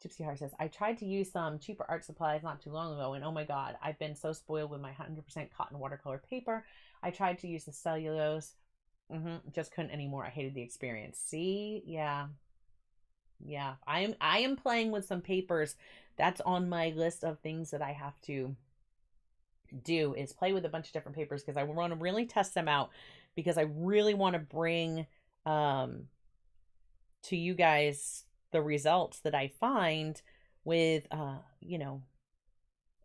Gypsy Heart says, I tried to use some cheaper art supplies not too long ago, and oh my God, I've been so spoiled with my 100% cotton watercolor paper. I tried to use the cellulose. Just couldn't anymore. I hated the experience. See? Yeah. Yeah. I am playing with some papers. That's on my list of things that I have to do, is play with a bunch of different papers, because I want to really test them out, because I really want to bring to you guys the results that I find with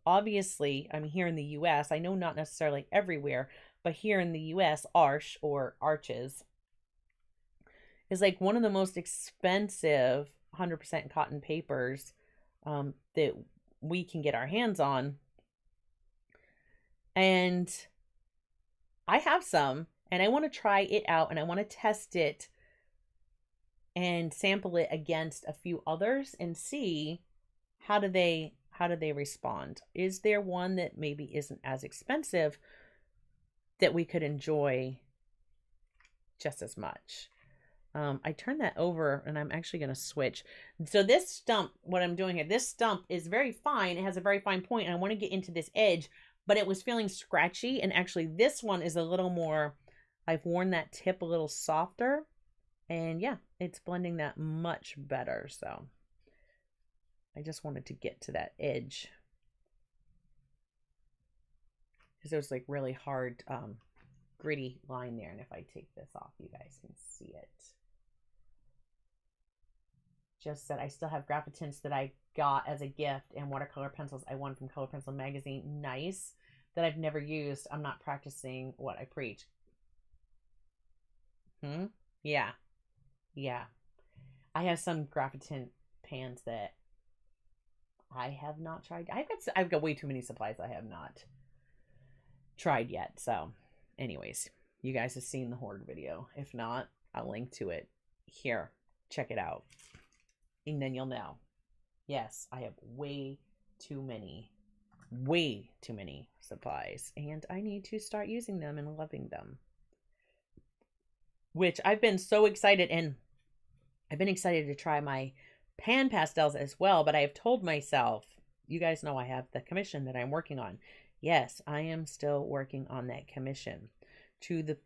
obviously I'm here in the US. I know not necessarily everywhere, but here in the US, Arch or Arches is like one of the most expensive 100% cotton papers that we can get our hands on. And I have some, and I want to try it out, and I want to test it and sample it against a few others and see how do they respond. Is there one that maybe isn't as expensive that we could enjoy just as much? I turn that over, and I'm actually going to switch. So this stump, what I'm doing here, this stump is very fine. It has a very fine point, and I want to get into this edge, but it was feeling scratchy. And actually this one is a little more, I've worn that tip a little softer, and yeah, it's blending that much better. So I just wanted to get to that edge, because there's like really hard, gritty line there. And if I take this off, you guys can see it. Just said, I still have graphitints that I got as a gift, and watercolor pencils I won from Color Pencil magazine. Nice. That I've never used. I'm not practicing what I preach. Yeah. Yeah. I have some graphitint pans that I have not tried. I've got way too many supplies I have not tried yet. So anyways, you guys have seen the hoard video. If not, I'll link to it here. Check it out. And then you'll know. Yes, I have way too many supplies, and I need to start using them and loving them. Which I've been so excited, and I've been excited to try my pan pastels as well, but I have told myself, you guys know I have the commission that I'm working on. Yes, I am still working on that commission. To the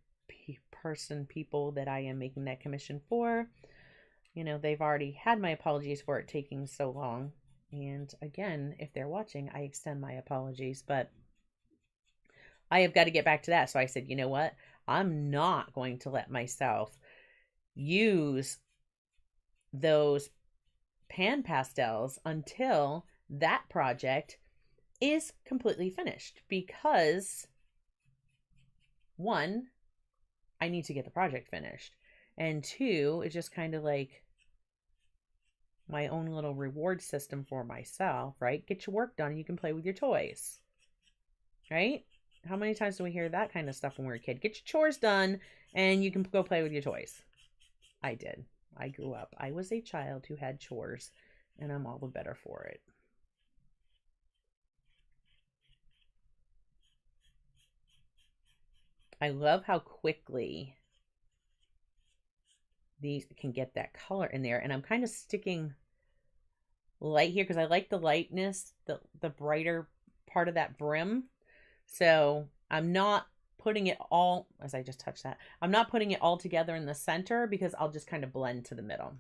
people that I am making that commission for, you know, they've already had my apologies for it taking so long. And again, if they're watching, I extend my apologies, but I have got to get back to that. So I said, you know what? I'm not going to let myself use those pan pastels until that project is completely finished, because one, I need to get the project finished, and two, it's just kind of like my own little reward system for myself, right? Get your work done and you can play with your toys, right? How many times do we hear that kind of stuff when we were a kid? Get your chores done and you can go play with your toys. I did. I grew up. I was a child who had chores, and I'm all the better for it. I love how quickly these can get that color in there. And I'm kind of sticking light here because I like the lightness, the brighter part of that brim. So I'm not putting it all, as I just touched that, I'm not putting it all together in the center because I'll just kind of blend to the middle.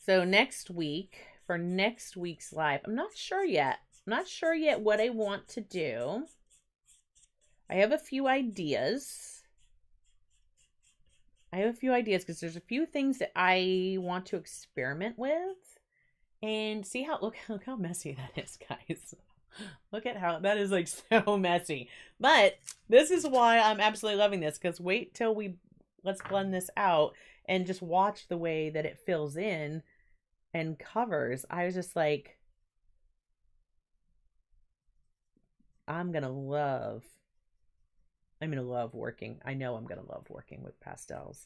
So next week, for next week's live, I'm not sure yet. I'm not sure yet what I want to do. I have a few ideas. Because there's a few things that I want to experiment with and see how, look how messy that is, guys. Look at how that is like so messy. But this is why I'm absolutely loving this, because wait till let's blend this out and just watch the way that it fills in and covers. I was just like, I'm gonna love working. I know I'm gonna love working with pastels.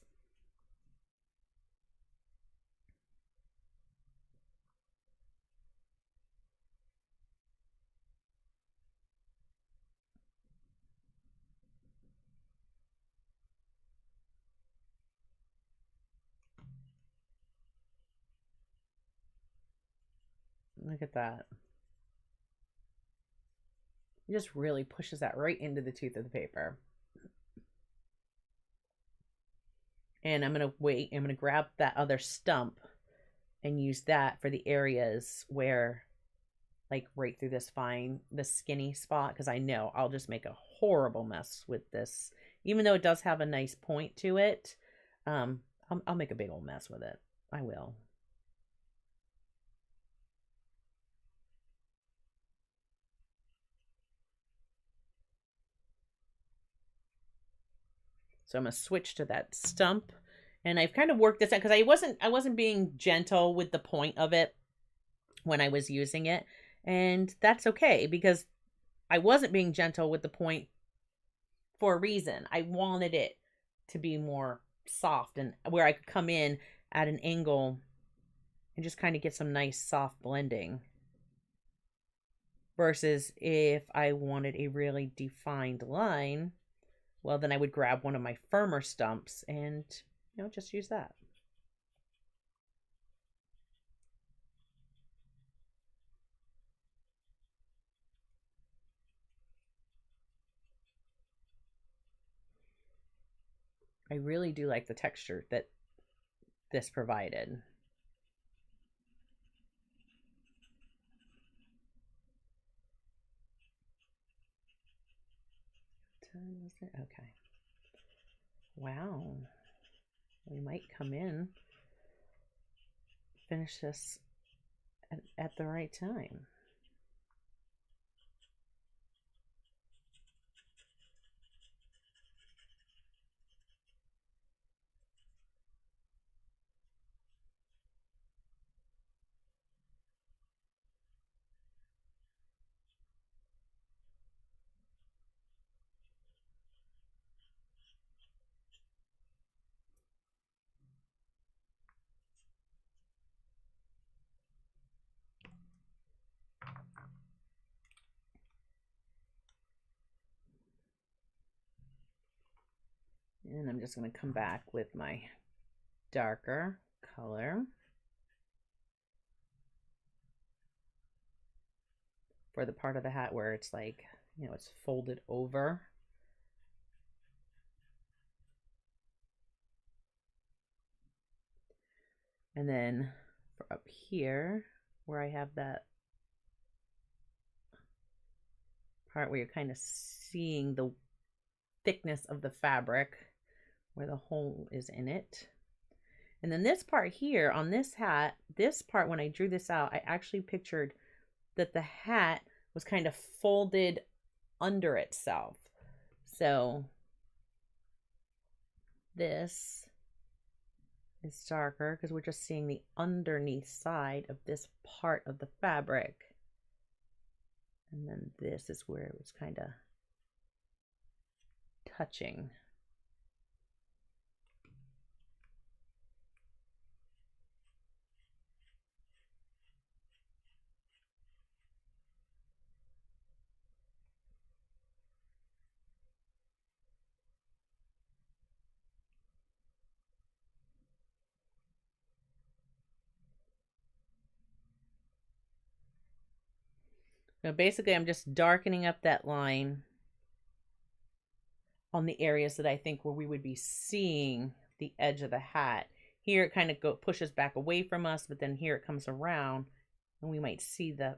Look at that. It just really pushes that right into the tooth of the paper. And I'm going to grab that other stump and use that for the areas where, like right through the skinny spot, because I know I'll just make a horrible mess with this. Even though it does have a nice point to it, I'll make a big old mess with it. I will. So I'm going to switch to that stump. And I've kind of worked this out because I wasn't being gentle with the point of it when I was using it. And that's okay, because I wasn't being gentle with the point for a reason. I wanted it to be more soft and where I could come in at an angle and just kind of get some nice soft blending. Versus if I wanted a really defined line, well, then I would grab one of my firmer stumps and, you know, just use that. I really do like the texture that this provided. Okay. Wow. We might come in, finish this at the right time. And I'm just going to come back with my darker color for the part of the hat where it's like, you know, it's folded over. And then for up here where I have that part where you're kind of seeing the thickness of the fabric where the hole is in it. And then this part here on this hat, this part, when I drew this out, I actually pictured that the hat was kind of folded under itself. So this is darker because we're just seeing the underneath side of this part of the fabric. And then this is where it was kind of touching. So basically, I'm just darkening up that line on the areas that I think where we would be seeing the edge of the hat. Here it kind of pushes back away from us, but then here it comes around and we might see the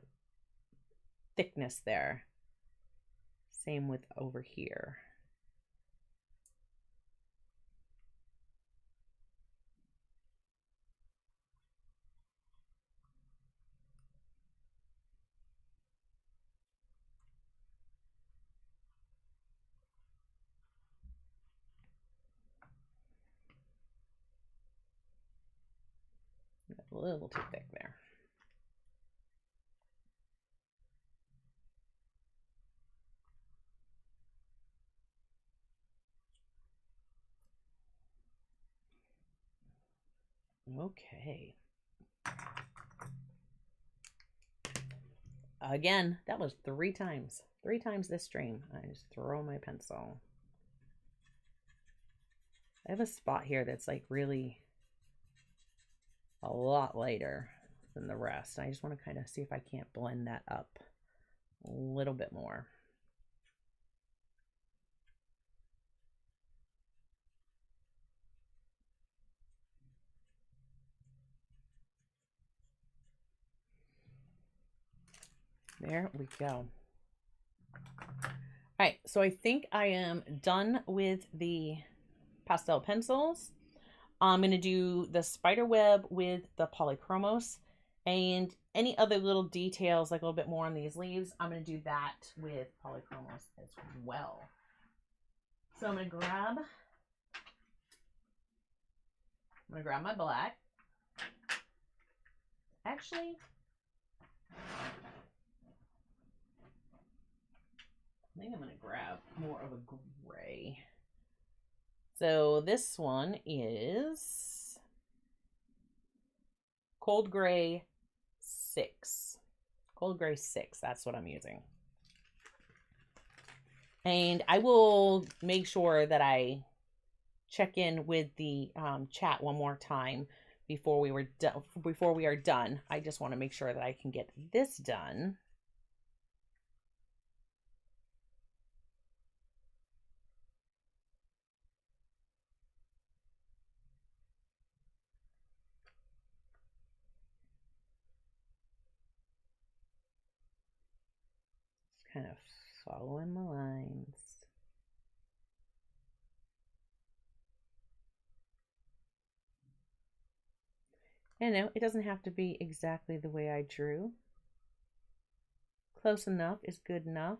thickness there. Same with over here. A little too thick there. Okay. Again, that was 3 times. 3 times this stream. I just throw my pencil. I have a spot here that's like really a lot lighter than the rest. I just want to kind of see if I can't blend that up a little bit more. There we go. All right, so I think I am done with the pastel pencils. I'm going to do the spider web with the Polychromos, and any other little details, like a little bit more on these leaves, I'm going to do that with Polychromos as well. So I'm going to grab my black. Actually, I think I'm going to grab more of a gray. So this one is Cold Gray 6. Cold Gray 6, that's what I'm using. And I will make sure that I check in with the chat one more time before we are done. I just want to make sure that I can get this done. Just kind of following the lines. And no, it doesn't have to be exactly the way I drew. Close enough is good enough.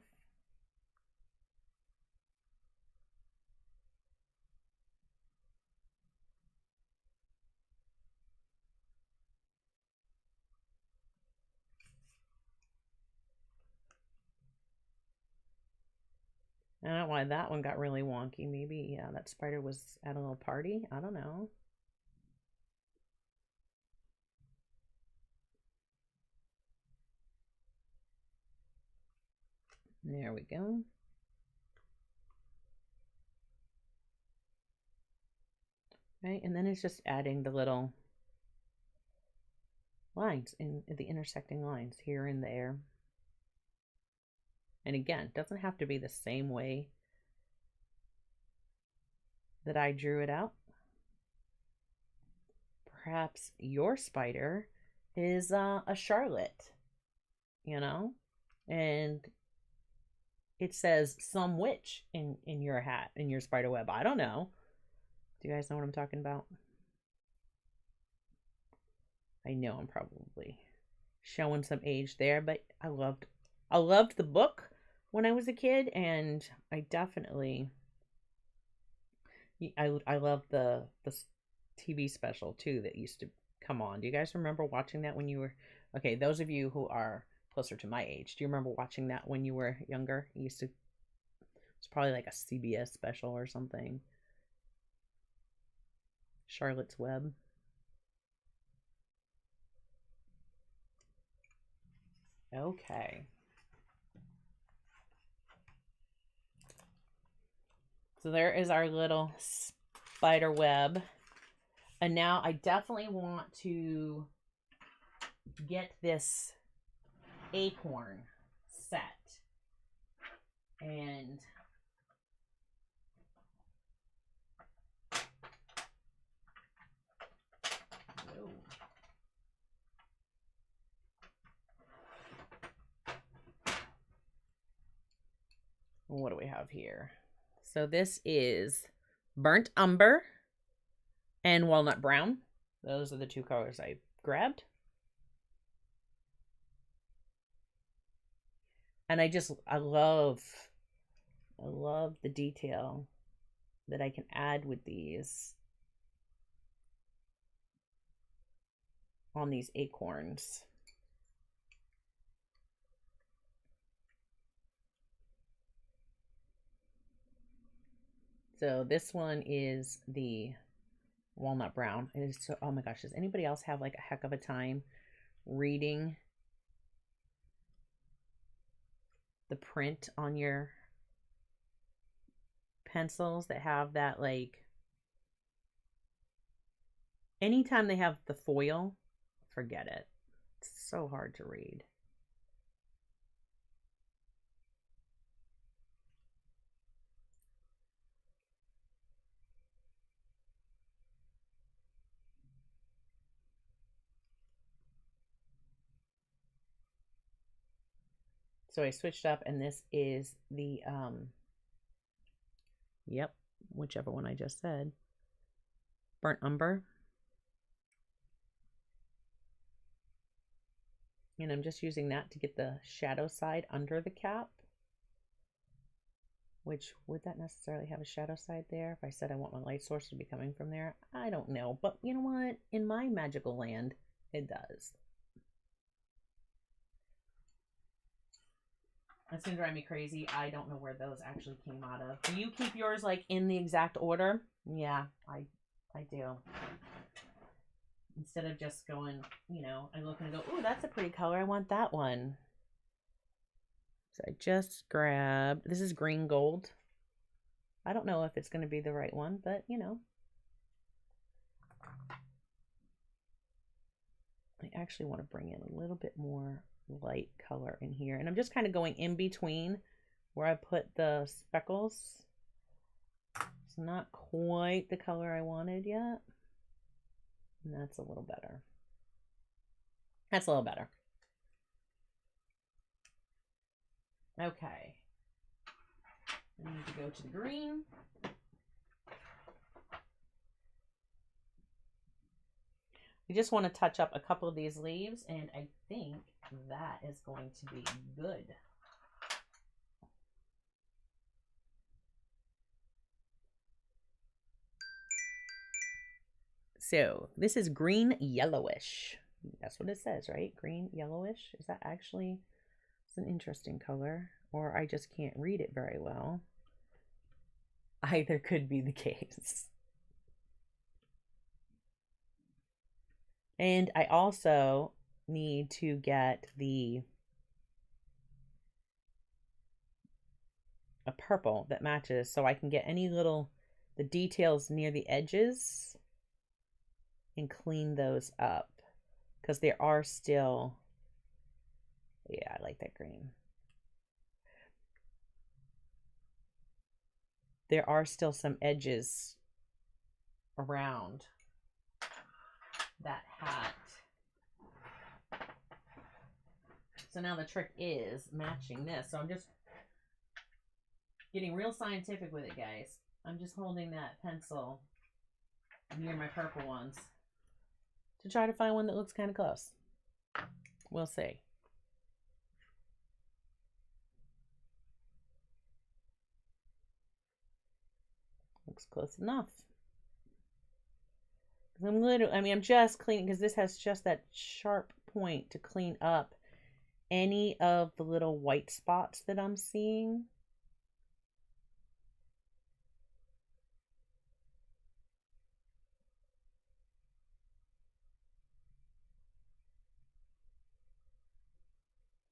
I don't know why that one got really wonky. Maybe that spider was at a little party. I don't know. There we go. Okay, and then it's just adding the little lines in the intersecting lines here and there. And again, it doesn't have to be the same way that I drew it out. Perhaps your spider is a Charlotte, you know, and it says some witch in your hat, in your spider web. I don't know. Do you guys know what I'm talking about? I know I'm probably showing some age there, but I loved the book when I was a kid, and I definitely I love the TV special too that used to come on. Do you guys remember watching that when you were okay? Those of you who are closer to my age, do you remember watching that when you were younger? It used to, it's probably like a CBS special or something. Charlotte's Web. Okay. So there is our little spider web. And now I definitely want to get this acorn set. And what do we have here? So this is burnt umber and walnut brown. Those are the two colors I grabbed. And I love the detail that I can add with these on these acorns. So this one is the walnut brown. It is so, oh my gosh, does anybody else have like a heck of a time reading the print on your pencils that have that, like, anytime they have the foil, forget it. It's so hard to read. So I switched up, and this is the, yep, whichever one I just said, burnt umber. And I'm just using that to get the shadow side under the cap. Which, would that necessarily have a shadow side there? If I said I want my light source to be coming from there, I don't know. But you know what? In my magical land, it does. That's gonna drive me crazy. I don't know where those actually came out of. Do you keep yours like in the exact order? Yeah, I do. Instead of just going, you know, I look and go, oh, that's a pretty color. I want that one. So I just grabbed, this is green gold. I don't know if it's going to be the right one, but you know. I actually want to bring in a little bit more light color in here. And I'm just kind of going in between where I put the speckles. It's not quite the color I wanted yet. And that's a little better. That's a little better. Okay. I need to go to the green. I just want to touch up a couple of these leaves, and I think that is going to be good. So this is green yellowish. That's what it says, right? Green yellowish. Is that actually, it's an interesting color, or I just can't read it very well. Either could be the case. And I also need to get a purple that matches, so I can get any little, the details near the edges and clean those up, because there are still, yeah, I like that green. There are still some edges around that hat. So now the trick is matching this. So I'm just getting real scientific with it, guys. I'm just holding that pencil near my purple ones to try to find one that looks kind of close. We'll see. Looks close enough. I'm just cleaning, because this has just that sharp point to clean up any of the little white spots that I'm seeing.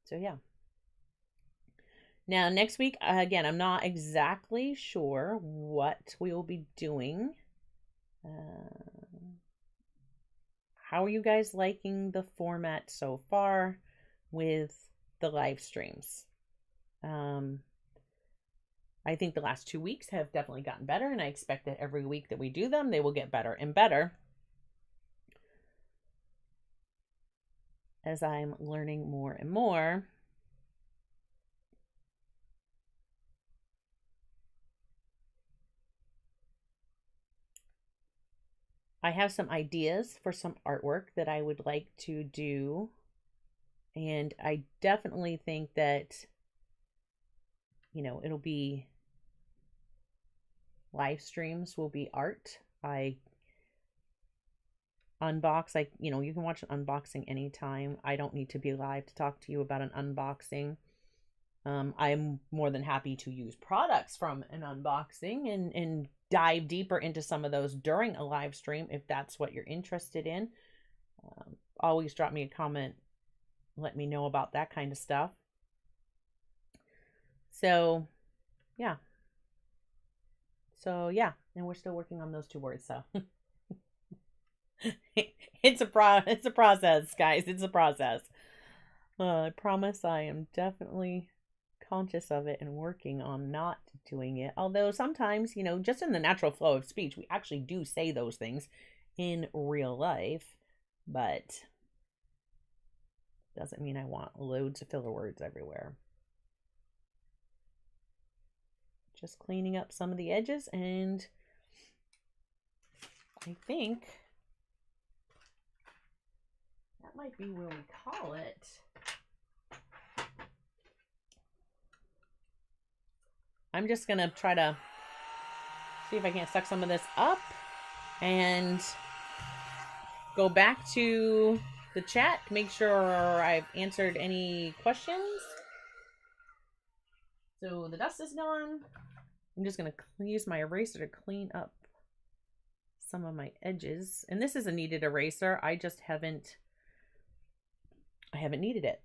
So yeah. Now next week, again, I'm not exactly sure what we will be doing. How are you guys liking the format so far with the live streams? I think the last 2 weeks have definitely gotten better, and I expect that every week that we do them, they will get better and better as I'm learning more and more. I have some ideas for some artwork that I would like to do, and I definitely think that, it'll be live streams will be art. I unbox, you can watch an unboxing anytime. I don't need to be live to talk to you about an unboxing. I'm more than happy to use products from an unboxing and dive deeper into some of those during a live stream if that's what you're interested in. Always drop me a comment, let me know about that kind of stuff. So yeah, and we're still working on those 2 words, so it's a process, guys. It's a process. I promise I am definitely conscious of it and working on not doing it. Although sometimes, just in the natural flow of speech, we actually do say those things in real life, but doesn't mean I want loads of filler words everywhere. Just cleaning up some of the edges, and I think that might be where we call it. I'm just going to try to see if I can't suck some of this up and go back to the chat to make sure I've answered any questions. So the dust is gone. I'm just going to use my eraser to clean up some of my edges. And this is a kneaded eraser. I haven't needed it.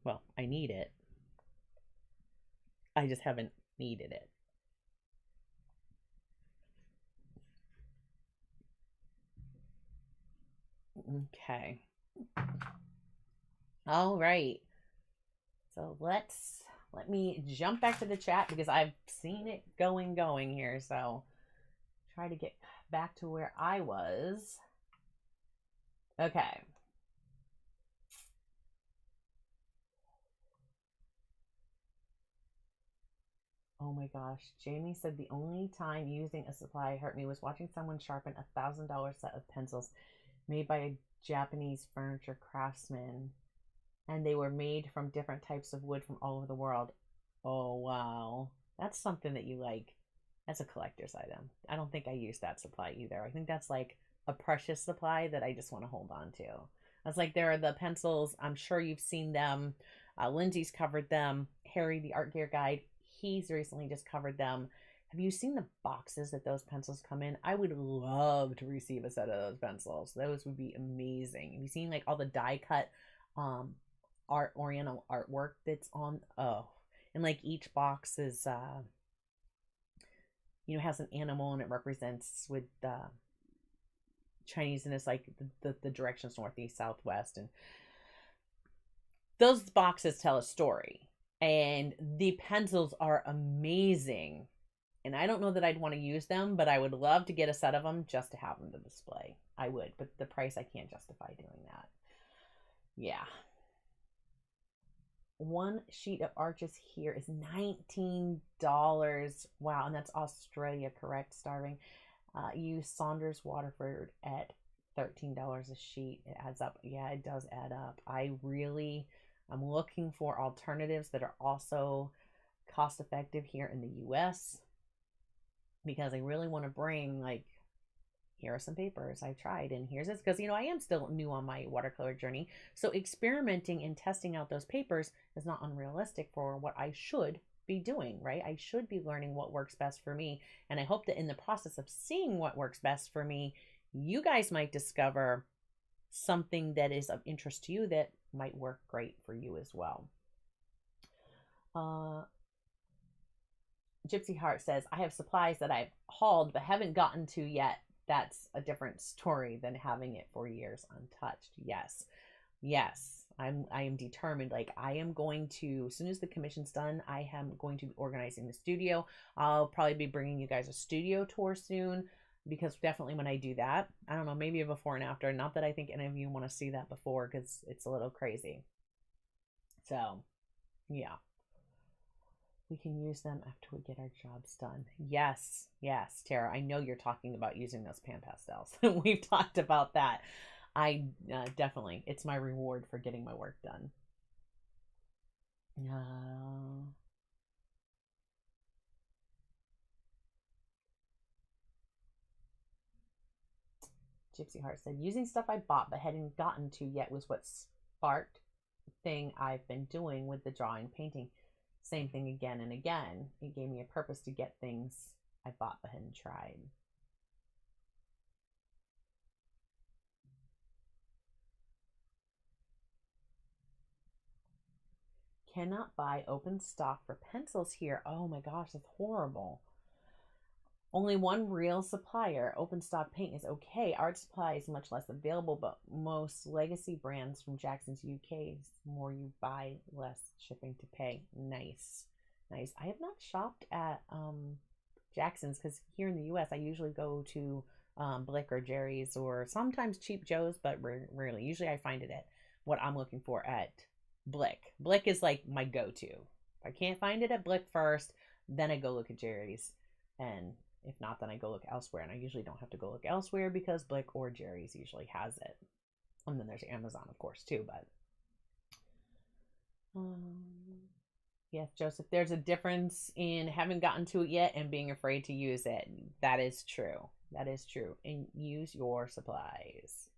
Well, I need it. I just haven't needed it. Okay. All right. So let me jump back to the chat because I've seen it going here. So try to get back to where I was. Okay. Oh my gosh. Jamie said the only time using a supply hurt me was watching someone sharpen a $1,000 set of pencils made by a Japanese furniture craftsman. And they were made from different types of wood from all over the world. Oh, wow. That's something that you like. That's a collector's item. I don't think I use that supply either. I think that's like a precious supply that I just want to hold on to. That's like, there are the pencils. I'm sure you've seen them. Lindsay's covered them. Harry, the Art Gear Guide, he's recently just covered them. Have you seen the boxes that those pencils come in? I would love to receive a set of those pencils. Those would be amazing. Have you seen like all the die cut oriental artwork that's on? Oh, and like each box is has an animal, and it represents with Chinese, and it's like the directions northeast, southwest, and those boxes tell a story. And the pencils are amazing. And I don't know that I'd want to use them, but I would love to get a set of them just to have them to display. I would, but the price, I can't justify doing that. Yeah. One sheet of arches here is $19. Wow, and that's Australia, correct? Starving. Use Saunders Waterford at $13 a sheet. It adds up. Yeah, it does add up. I'm looking for alternatives that are also cost effective here in the US, because I really want to bring, like, here are some papers I've tried, and here's this, because I am still new on my watercolor journey, so experimenting and testing out those papers is not unrealistic for what I should be doing, right? I should be learning what works best for me, and I hope that in the process of seeing what works best for me, you guys might discover something that is of interest to you that might work great for you as well. Gypsy Heart says, I have supplies that I've hauled but haven't gotten to yet. That's a different story than having it for years untouched. Yes. I am determined. Like, I am going to, as soon as the commission's done, I am going to be organizing the studio. I'll probably be bringing you guys a studio tour soon, because definitely when I do that, I don't know, maybe a before and after. Not that I think any of you want to see that before, because it's a little crazy. So, yeah. We can use them after we get our jobs done. Yes, Tara, I know you're talking about using those pan pastels. We've talked about that. I definitely, it's my reward for getting my work done. Gypsy Heart said, using stuff I bought but hadn't gotten to yet was what sparked the thing I've been doing with the drawing painting. Same thing again and again. It gave me a purpose to get things I bought but hadn't tried. Cannot buy open stock for pencils here. Oh my gosh, that's horrible. Only one real supplier. Open stock paint is okay. Art supply is much less available, but most legacy brands from Jackson's UK, more you buy, less shipping to pay. Nice. I have not shopped at Jackson's, because here in the US I usually go to Blick or Jerry's, or sometimes Cheap Joe's, but rarely. Usually I find it at what I'm looking for at Blick. Blick is like my go-to. If I can't find it at Blick first, then I go look at Jerry's, and if not, then I go look elsewhere. And I usually don't have to go look elsewhere, because Blick or Jerry's usually has it. And then there's Amazon, of course, too. But yes, Joseph, there's a difference in having gotten to it yet and being afraid to use it. That is true. And use your supplies.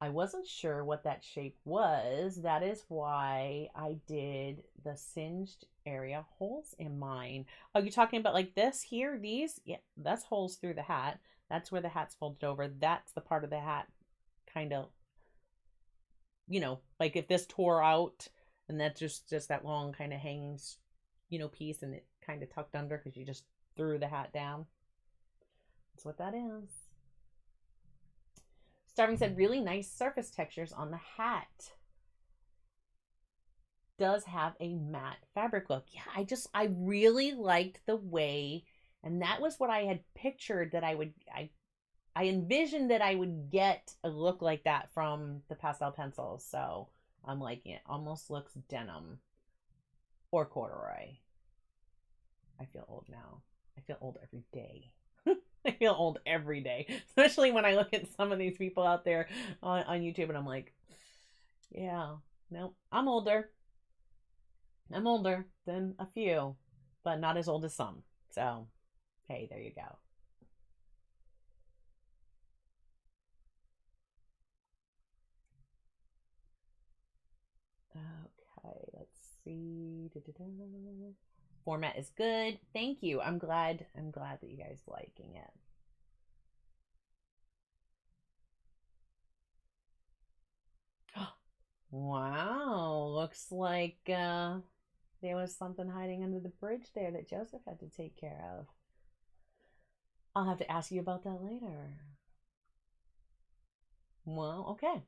I wasn't sure what that shape was. That is why I did the singed area holes in mine. Are you talking about like this here? These? Yeah, that's holes through the hat. That's where the hat's folded over. That's the part of the hat kind of, like if this tore out, and that's just that long kind of hanging, piece, and it kind of tucked under because you just threw the hat down. That's what that is. Starving said, really nice surface textures on the hat. Does have a matte fabric look. Yeah, I really liked the way, and that was what I had pictured that I envisioned that I would get a look like that from the pastel pencils. So I'm like, it almost looks denim or corduroy. I feel old now. I feel old every day. I feel old every day, especially when I look at some of these people out there on YouTube, and I'm like, yeah, no, I'm older. I'm older than a few, but not as old as some. So, hey, there you go. Okay, let's see. Da-da-da. Format is good. Thank you. I'm glad that you guys liking it. Wow, looks like There was something hiding under the bridge there that Joseph had to take care of. I'll have to ask you about that later. Well, okay.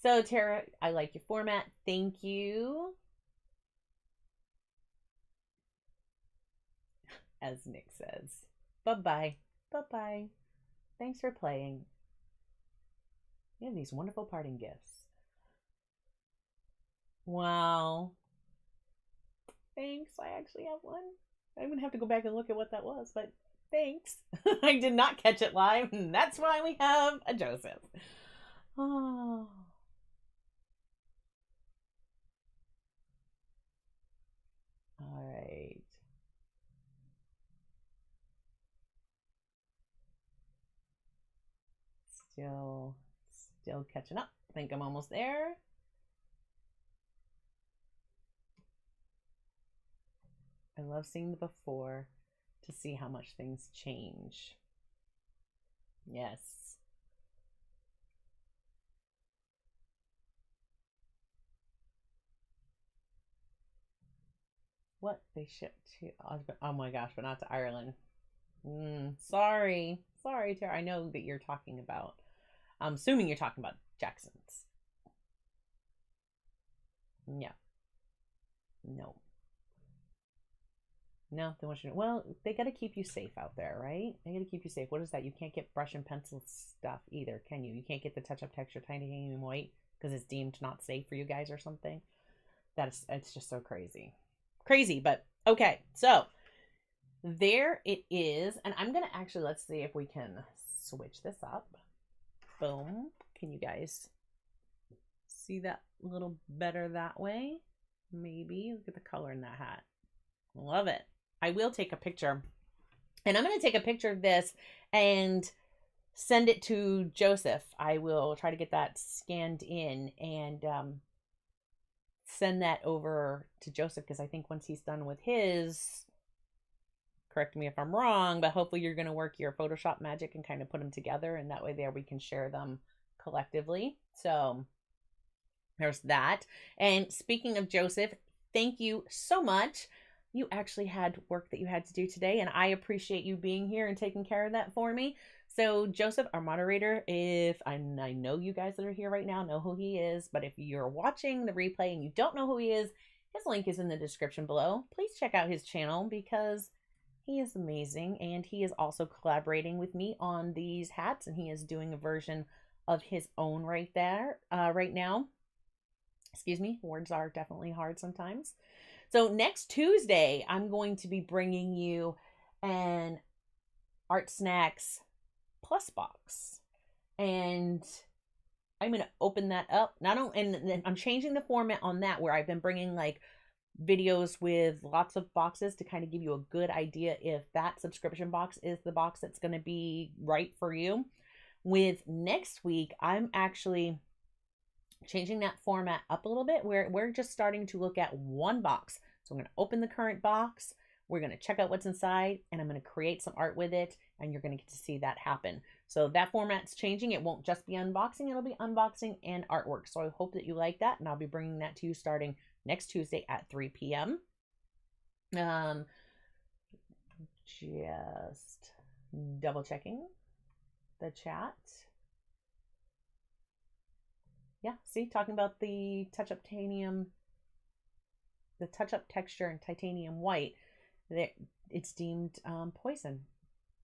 So, Tara, I like your format. Thank you. As Nick says. Bye-bye. Bye-bye. Thanks for playing. You have these wonderful parting gifts. Wow. Thanks. I actually have one. I'm going to have to go back and look at what that was, but thanks. I did not catch it live, and that's why we have a Joseph. Oh. All right. Still catching up. I think I'm almost there. I love seeing the before to see how much things change. Yes. What? They shipped to, oh my gosh, but not to Ireland. Sorry, Tara. I know that you're talking about, I'm assuming you're talking about Jackson's. Yeah. No. No, they want you to, well, they got to keep you safe out there, right? They got to keep you safe. What is that? You can't get brush and pencil stuff either, can you? You can't get the touch-up texture titanium white because it's deemed not safe for you guys or something. It's just so crazy. Crazy, but okay. So there it is. And I'm going to actually, let's see if we can switch this up. Boom. Can you guys see that a little better that way? Maybe. Look at the color in that hat. Love it. I will take a picture. And I'm going to take a picture of this and send it to Joseph. I will try to get that scanned in and send that over to Joseph, because I think once he's done with his, correct me if I'm wrong, but hopefully you're going to work your Photoshop magic and kind of put them together, and that way there we can share them collectively. So there's that. And speaking of Joseph, thank you so much. You actually had work that you had to do today, and I appreciate you being here and taking care of that for me. So Joseph, our moderator, if I know you guys that are here right now know who he is, but if you're watching the replay and you don't know who he is, his link is in the description below. Please check out his channel because he is amazing, and he is also collaborating with me on these hats, and he is doing a version of his own right there, right now. Excuse me, words are definitely hard sometimes. So next Tuesday, I'm going to be bringing you an Art Snacks Plus box. And I'm going to open that up. Not only, and I'm changing the format on that, where I've been bringing like videos with lots of boxes to kind of give you a good idea if that subscription box is the box that's going to be right for you. With next week, I'm actually changing that format up a little bit, where we're just starting to look at one box. So I'm going to open the current box, we're going to check out what's inside, and I'm going to create some art with it, and you're going to get to see that happen. So that format's changing. It won't just be unboxing, it'll be unboxing and artwork. So I hope that you like that, and I'll be bringing that to you starting next Tuesday at 3 p.m. Just double checking the chat. Yeah, see, talking about the touch-up titanium, the touch-up texture in titanium white, it's deemed poison,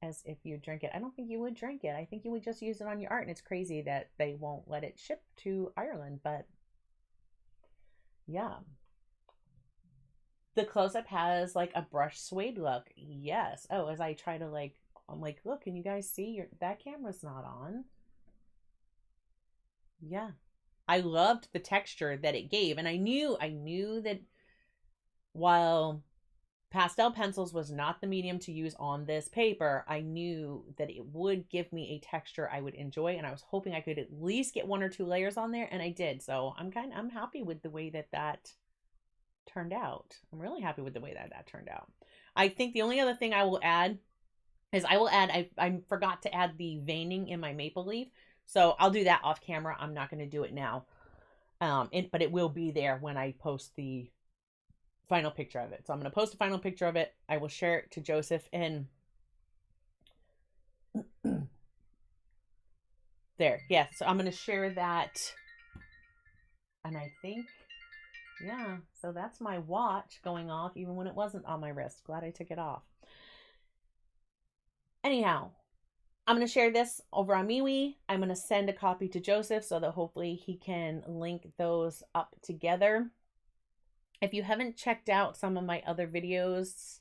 as if you drink it. I don't think you would drink it. I think you would just use it on your art, and it's crazy that they won't let it ship to Ireland, but yeah. The close-up has like a brush suede look. Yes. Oh, as I try to like, I'm like, look, can you guys see? That camera's not on. Yeah. I loved the texture that it gave, and I knew that while pastel pencils was not the medium to use on this paper, I knew that it would give me a texture I would enjoy, and I was hoping I could at least get 1 or 2 layers on there, and I did. So I'm happy with the way that turned out. I'm really happy with the way that turned out. I think the only other thing I will add is I forgot to add the veining in my maple leaf. So I'll do that off camera. I'm not going to do it now. But it will be there when I post the final picture of it. So I'm going to post a final picture of it. I will share it to Joseph, and there. Yeah. So I'm going to share that. And I think, yeah, so that's my watch going off even when it wasn't on my wrist. Glad I took it off. Anyhow, I'm going to share this over on MeWe. I'm going to send a copy to Joseph so that hopefully he can link those up together. If you haven't checked out some of my other videos,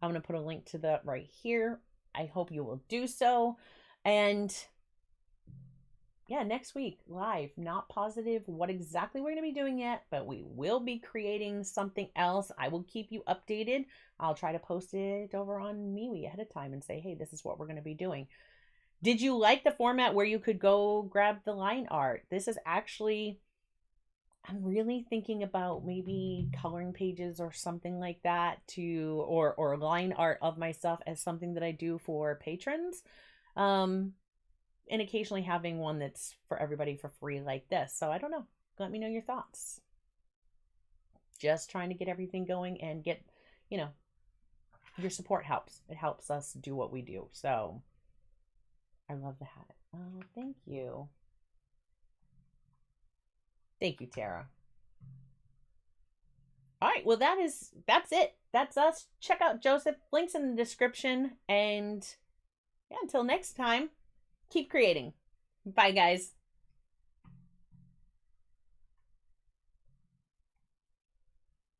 I'm going to put a link to that right here. I hope you will do so. And yeah, next week, live. Not positive what exactly we're going to be doing yet, but we will be creating something else. I will keep you updated. I'll try to post it over on MeWe ahead of time and say, hey, this is what we're going to be doing. Did you like the format where you could go grab the line art? This is actually, I'm really thinking about maybe coloring pages or something like that to, or line art of my stuff as something that I do for patrons. And occasionally having one that's for everybody for free like this. So I don't know. Let me know your thoughts. Just trying to get everything going and get, you know, your support helps. It helps us do what we do. So I love the hat. Oh, thank you. Thank you, Tara. All right. Well, that's it. That's us. Check out Joseph. Links in the description. And yeah, until next time, keep creating. Bye, guys.